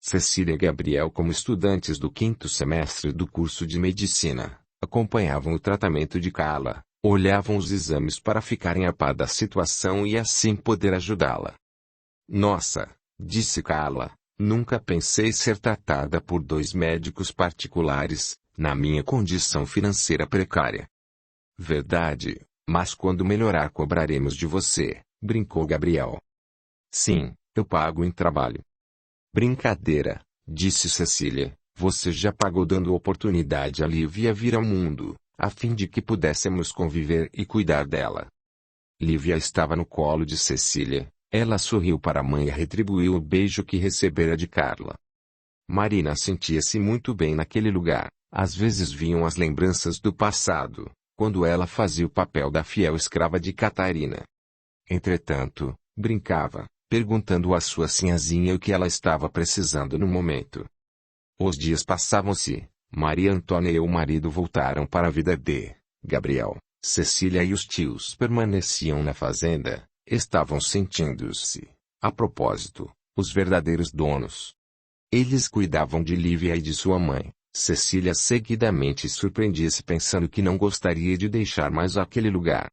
S1: Cecília e Gabriel, como estudantes do 5º semestre do curso de medicina, acompanhavam o tratamento de Carla. Olhavam os exames para ficarem a par da situação e assim poder ajudá-la. Nossa, disse Carla, nunca pensei ser tratada por 2 médicos particulares, na minha condição financeira precária. Verdade, mas quando melhorar cobraremos de você, brincou Gabriel. Sim, eu pago em trabalho. Brincadeira, disse Cecília, você já pagou dando oportunidade a Lívia vir ao mundo, a fim de que pudéssemos conviver e cuidar dela. Lívia estava no colo de Cecília, ela sorriu para a mãe e retribuiu o beijo que recebera de Carla. Marina sentia-se muito bem naquele lugar, às vezes vinham as lembranças do passado, quando ela fazia o papel da fiel escrava de Catarina. Entretanto, brincava, perguntando à sua sinhazinha o que ela estava precisando no momento. Os dias passavam-se. Maria Antônia e o marido voltaram para a vida de Gabriel, Cecília e os tios permaneciam na fazenda, estavam sentindo-se, a propósito, os verdadeiros donos. Eles cuidavam de Lívia e de sua mãe. Cecília seguidamente surpreendia-se pensando que não gostaria de deixar mais aquele lugar.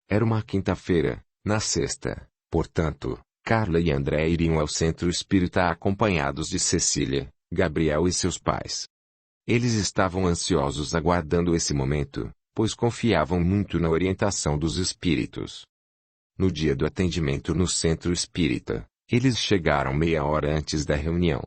S1: Era uma quinta-feira, na sexta, portanto, Carla e André iriam ao centro espírita acompanhados de Cecília, Gabriel e seus pais. Eles estavam ansiosos aguardando esse momento, pois confiavam muito na orientação dos espíritos. No dia do atendimento no centro espírita, eles chegaram meia hora antes da reunião.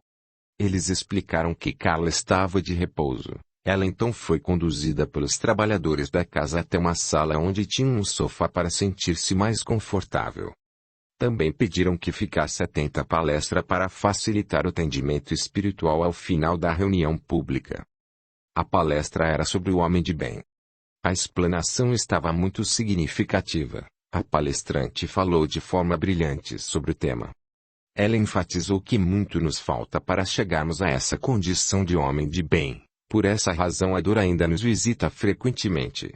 S1: Eles explicaram que Carla estava de repouso. Ela então foi conduzida pelos trabalhadores da casa até uma sala onde tinha um sofá para sentir-se mais confortável. Também pediram que ficasse atenta à palestra para facilitar o atendimento espiritual ao final da reunião pública. A palestra era sobre o homem de bem. A explanação estava muito significativa. A palestrante falou de forma brilhante sobre o tema. Ela enfatizou que muito nos falta para chegarmos a essa condição de homem de bem. Por essa razão a dor ainda nos visita frequentemente.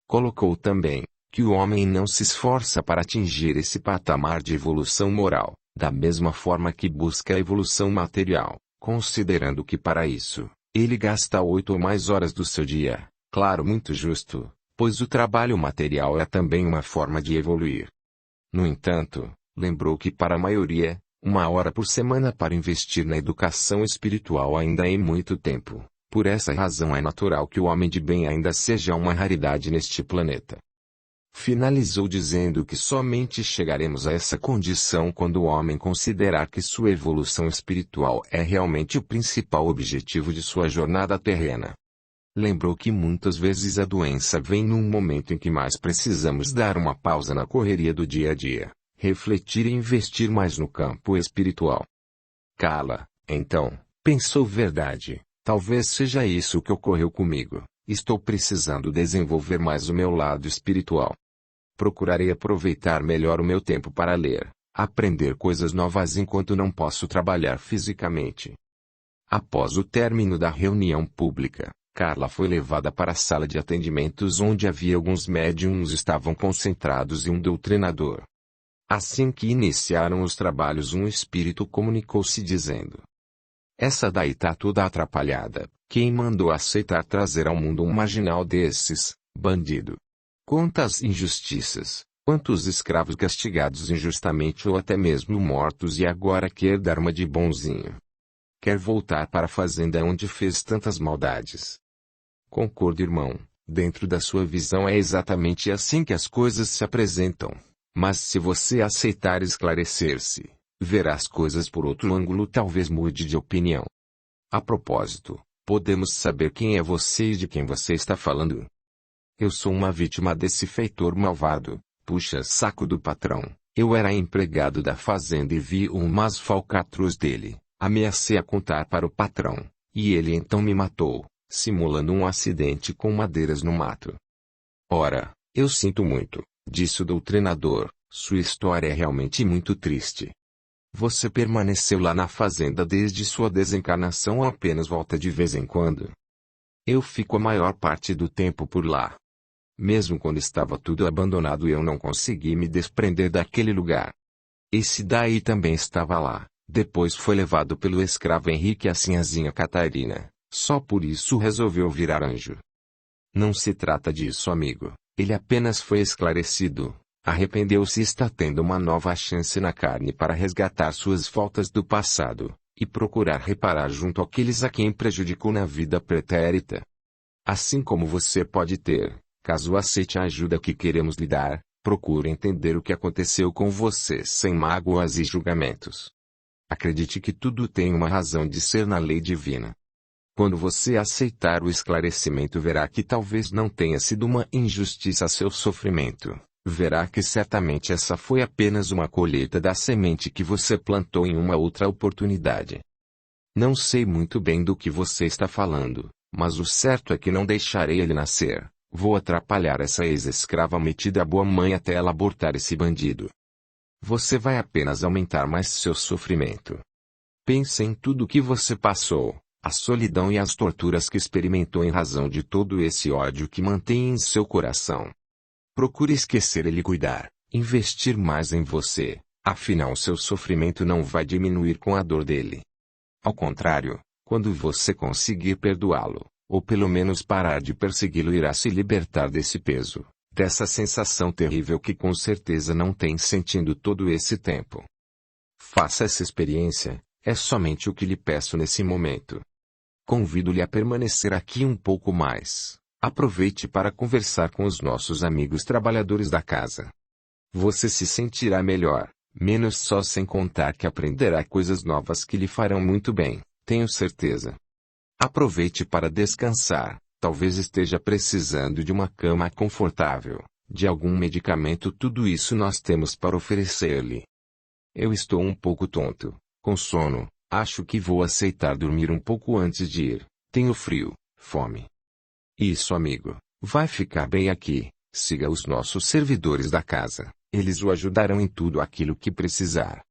S1: Colocou também que o homem não se esforça para atingir esse patamar de evolução moral, da mesma forma que busca a evolução material, considerando que para isso, ele gasta 8 ou mais horas do seu dia. Claro, muito justo, pois o trabalho material é também uma forma de evoluir. No entanto, lembrou que para a maioria, 1 hora por semana para investir na educação espiritual ainda é muito tempo. Por essa razão é natural que o homem de bem ainda seja uma raridade neste planeta. Finalizou dizendo que somente chegaremos a essa condição quando o homem considerar que sua evolução espiritual é realmente o principal objetivo de sua jornada terrena. Lembrou que muitas vezes a doença vem num momento em que mais precisamos dar uma pausa na correria do dia a dia, refletir e investir mais no campo espiritual. Carla, então, pensou verdade, talvez seja isso que ocorreu comigo, estou precisando desenvolver mais o meu lado espiritual. Procurarei aproveitar melhor o meu tempo para ler, aprender coisas novas enquanto não posso trabalhar fisicamente. Após o término da reunião pública, Carla foi levada para a sala de atendimentos onde havia alguns médiums estavam concentrados e um doutrinador. Assim que iniciaram os trabalhos, um espírito comunicou-se dizendo: "Essa daí tá toda atrapalhada. Quem mandou aceitar trazer ao mundo um marginal desses, bandido? Quantas injustiças, quantos escravos castigados injustamente ou até mesmo mortos e agora quer dar uma de bonzinho. Quer voltar para a fazenda onde fez tantas maldades." Concordo, irmão, dentro da sua visão é exatamente assim que as coisas se apresentam. Mas se você aceitar esclarecer-se, verá as coisas por outro ângulo, talvez mude de opinião. A propósito, podemos saber quem é você e de quem você está falando? Eu sou uma vítima desse feitor malvado, puxa-saco do patrão. Eu era empregado da fazenda e vi umas falcatruas dele, ameacei a contar para o patrão, e ele então me matou, simulando um acidente com madeiras no mato. Ora, eu sinto muito, disse o doutrinador, sua história é realmente muito triste. Você permaneceu lá na fazenda desde sua desencarnação ou apenas volta de vez em quando? Eu fico a maior parte do tempo por lá. Mesmo quando estava tudo abandonado eu não consegui me desprender daquele lugar. Esse daí também estava lá, depois foi levado pelo escravo Henrique e a sinhazinha Catarina, só por isso resolveu virar anjo. Não se trata disso, amigo, ele apenas foi esclarecido, arrependeu-se e está tendo uma nova chance na carne para resgatar suas faltas do passado, e procurar reparar junto àqueles a quem prejudicou na vida pretérita. Assim como você pode ter, caso aceite a ajuda que queremos lhe dar, procure entender o que aconteceu com você sem mágoas e julgamentos. Acredite que tudo tem uma razão de ser na lei divina. Quando você aceitar o esclarecimento, verá que talvez não tenha sido uma injustiça seu sofrimento. Verá que certamente essa foi apenas uma colheita da semente que você plantou em uma outra oportunidade. Não sei muito bem do que você está falando, mas o certo é que não deixarei ele nascer. Vou atrapalhar essa ex-escrava metida à boa mãe até ela abortar esse bandido. Você vai apenas aumentar mais seu sofrimento. Pense em tudo o que você passou, a solidão e as torturas que experimentou em razão de todo esse ódio que mantém em seu coração. Procure esquecer ele e cuidar, investir mais em você, afinal seu sofrimento não vai diminuir com a dor dele. Ao contrário, quando você conseguir perdoá-lo, ou pelo menos parar de persegui-lo, irá se libertar desse peso, dessa sensação terrível que com certeza não tem sentindo todo esse tempo. Faça essa experiência, é somente o que lhe peço nesse momento. Convido-lhe a permanecer aqui um pouco mais. Aproveite para conversar com os nossos amigos trabalhadores da casa. Você se sentirá melhor, menos só, sem contar que aprenderá coisas novas que lhe farão muito bem, tenho certeza. Aproveite para descansar, talvez esteja precisando de uma cama confortável, de algum medicamento, tudo isso nós temos para oferecer-lhe. Eu estou um pouco tonto, com sono, acho que vou aceitar dormir um pouco antes de ir, tenho frio, fome. Isso, amigo, vai ficar bem aqui, siga os nossos servidores da casa, eles o ajudarão em tudo aquilo que precisar.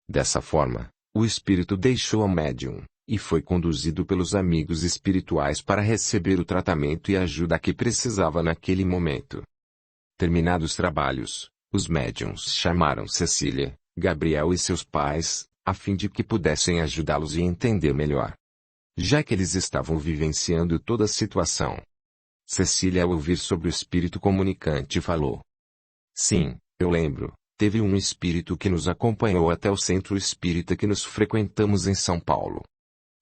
S1: Dessa forma, o espírito deixou a médium, e foi conduzido pelos amigos espirituais para receber o tratamento e ajuda que precisava naquele momento. Terminados os trabalhos, os médiuns chamaram Cecília, Gabriel e seus pais, a fim de que pudessem ajudá-los e entender melhor. Já que eles estavam vivenciando toda a situação. Cecília, ao ouvir sobre o espírito comunicante, falou: Sim, eu lembro, teve um espírito que nos acompanhou até o centro espírita que nos frequentamos em São Paulo.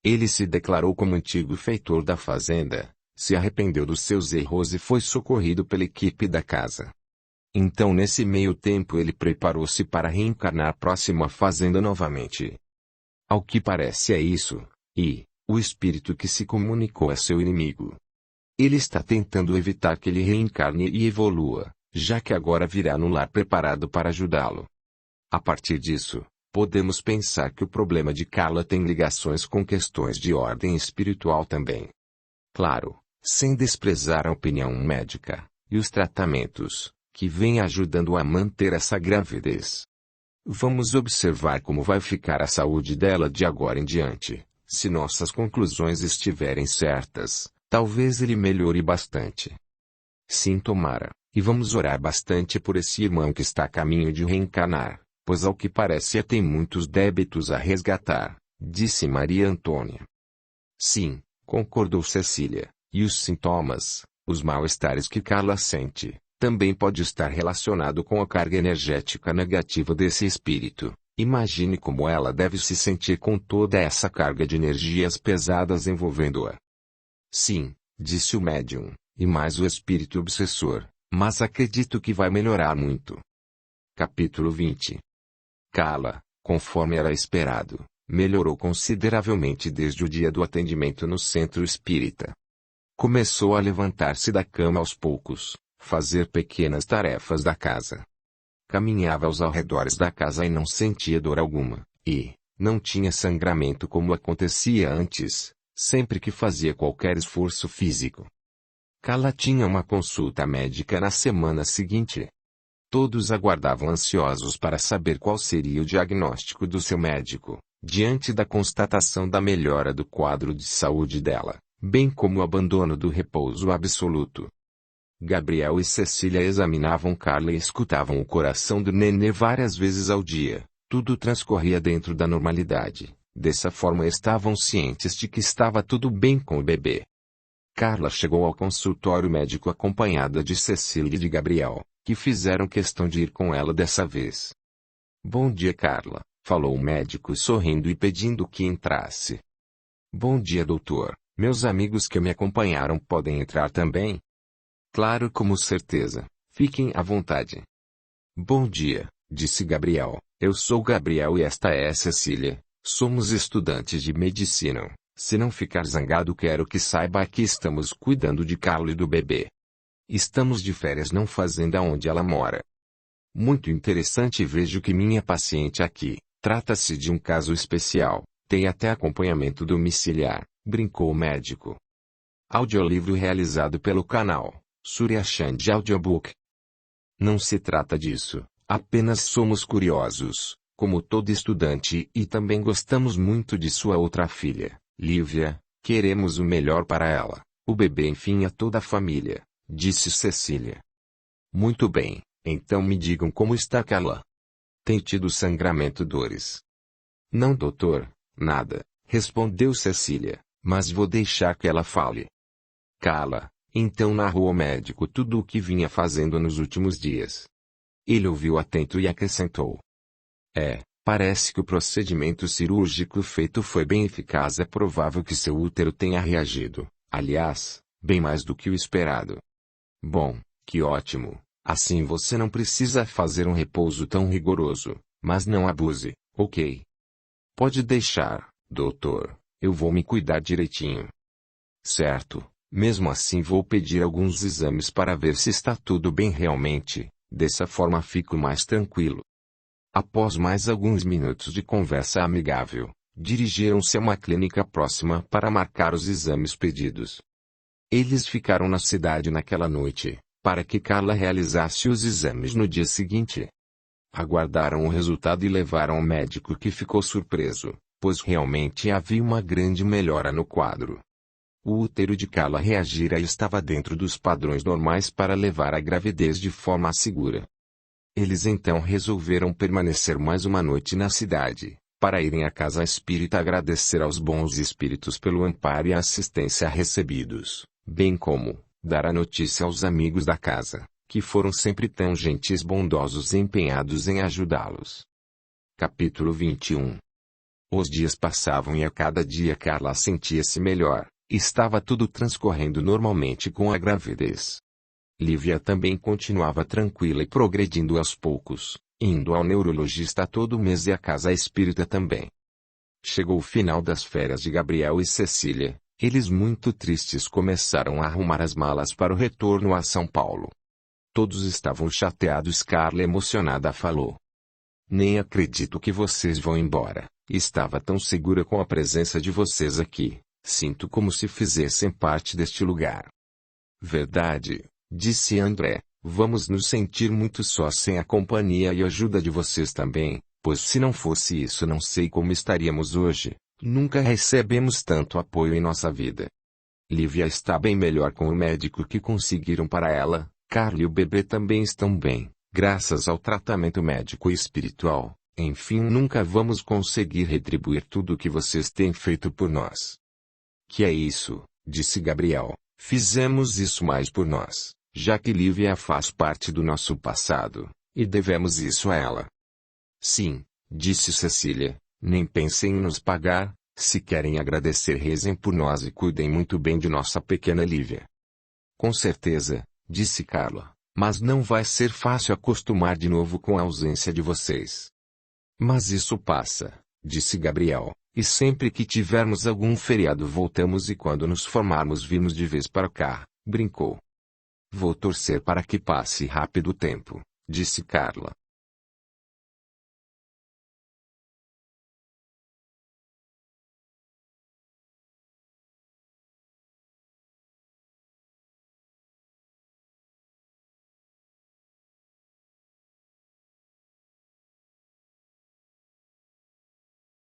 S1: Ele se declarou como antigo feitor da fazenda, se arrependeu dos seus erros e foi socorrido pela equipe da casa. Então nesse meio tempo ele preparou-se para reencarnar próximo à fazenda novamente. Ao que parece é isso, e o espírito que se comunicou é seu inimigo. Ele está tentando evitar que ele reencarne e evolua, já que agora virá no lar preparado para ajudá-lo. A partir disso, podemos pensar que o problema de Carla tem ligações com questões de ordem espiritual também. Claro, sem desprezar a opinião médica, e os tratamentos, que vêm ajudando a manter essa gravidez. Vamos observar como vai ficar a saúde dela de agora em diante. Se nossas conclusões estiverem certas, talvez ele melhore bastante. Sim, tomara, e vamos orar bastante por esse irmão que está a caminho de reencarnar, pois ao que parece tem muitos débitos a resgatar, disse Maria Antônia. Sim, concordou Cecília, e os sintomas, os mal-estares que Carla sente, também pode estar relacionado com a carga energética negativa desse espírito. Imagine como ela deve se sentir com toda essa carga de energias pesadas envolvendo-a. Sim, disse o médium, e mais o espírito obsessor, mas acredito que vai melhorar muito. Capítulo 20. Carla, conforme era esperado, melhorou consideravelmente desde o dia do atendimento no centro espírita. Começou a levantar-se da cama aos poucos, fazer pequenas tarefas da casa. Caminhava aos arredores da casa e não sentia dor alguma, e não tinha sangramento como acontecia antes, sempre que fazia qualquer esforço físico. Carla tinha uma consulta médica na semana seguinte. Todos aguardavam ansiosos para saber qual seria o diagnóstico do seu médico, diante da constatação da melhora do quadro de saúde dela, bem como o abandono do repouso absoluto. Gabriel e Cecília examinavam Carla e escutavam o coração do nenê várias vezes ao dia. Tudo transcorria dentro da normalidade. Dessa forma estavam cientes de que estava tudo bem com o bebê. Carla chegou ao consultório médico acompanhada de Cecília e de Gabriel, que fizeram questão de ir com ela dessa vez. Bom dia, Carla, falou o médico sorrindo e pedindo que entrasse. Bom dia, doutor. Meus amigos que me acompanharam podem entrar também? Claro, com certeza. Fiquem à vontade. Bom dia, disse Gabriel. Eu sou Gabriel e esta é Cecília. Somos estudantes de medicina. Se não ficar zangado, quero que saiba que estamos cuidando de Carla e do bebê. Estamos de férias na fazenda onde ela mora. Muito interessante, vejo que minha paciente aqui. Trata-se de um caso especial. Tem até acompanhamento domiciliar, brincou o médico. Audiolivro realizado pelo canal Surya Chand Audiobook. Não se trata disso, apenas somos curiosos, como todo estudante, e também gostamos muito de sua outra filha, Lívia, queremos o melhor para ela, o bebê, enfim, a toda a família, disse Cecília. Muito bem, então me digam como está Carla. Tem tido sangramento dores? Não, doutor, nada, respondeu Cecília, mas vou deixar que ela fale. Carla, então narrou ao médico tudo o que vinha fazendo nos últimos dias. Ele ouviu atento e acrescentou. Parece que o procedimento cirúrgico feito foi bem eficaz. É provável que seu útero tenha reagido, aliás, bem mais do que o esperado. Bom, que ótimo, assim você não precisa fazer um repouso tão rigoroso, mas não abuse, ok? Pode deixar, doutor, eu vou me cuidar direitinho. Certo, mesmo assim vou pedir alguns exames para ver se está tudo bem realmente, dessa forma fico mais tranquilo. Após mais alguns minutos de conversa amigável, dirigiram-se a uma clínica próxima para marcar os exames pedidos. Eles ficaram na cidade naquela noite, para que Carla realizasse os exames no dia seguinte. Aguardaram o resultado e levaram ao médico, que ficou surpreso, pois realmente havia uma grande melhora no quadro. O útero de Carla reagira e estava dentro dos padrões normais para levar a gravidez de forma segura. Eles então resolveram permanecer mais uma noite na cidade, para irem à casa espírita agradecer aos bons espíritos pelo amparo e a assistência recebidos, bem como dar a notícia aos amigos da casa, que foram sempre tão gentis, bondosos e empenhados em ajudá-los. Capítulo 21. Os dias passavam e a cada dia Carla sentia-se melhor, estava tudo transcorrendo normalmente com a gravidez. Lívia também continuava tranquila e progredindo aos poucos, indo ao neurologista todo mês e à casa espírita também. Chegou o final das férias de Gabriel e Cecília, eles muito tristes começaram a arrumar as malas para o retorno a São Paulo. Todos estavam chateados. Carla, emocionada, falou. Nem acredito que vocês vão embora, estava tão segura com a presença de vocês aqui, sinto como se fizessem parte deste lugar. Verdade, disse André, vamos nos sentir muito sós sem a companhia e ajuda de vocês também, pois se não fosse isso não sei como estaríamos hoje, nunca recebemos tanto apoio em nossa vida. Lívia está bem melhor com o médico que conseguiram para ela, Carla e o bebê também estão bem, graças ao tratamento médico e espiritual, enfim nunca vamos conseguir retribuir tudo o que vocês têm feito por nós. Que é isso, disse Gabriel, fizemos isso mais por nós, já que Lívia faz parte do nosso passado, e devemos isso a ela. Sim, disse Cecília, nem pensem em nos pagar, se querem agradecer rezem por nós e cuidem muito bem de nossa pequena Lívia. Com certeza, disse Carla, mas não vai ser fácil acostumar de novo com a ausência de vocês. Mas isso passa, disse Gabriel, e sempre que tivermos algum feriado voltamos e quando nos formarmos virmos de vez para cá, brincou. Vou torcer para que passe rápido o tempo, disse Carla,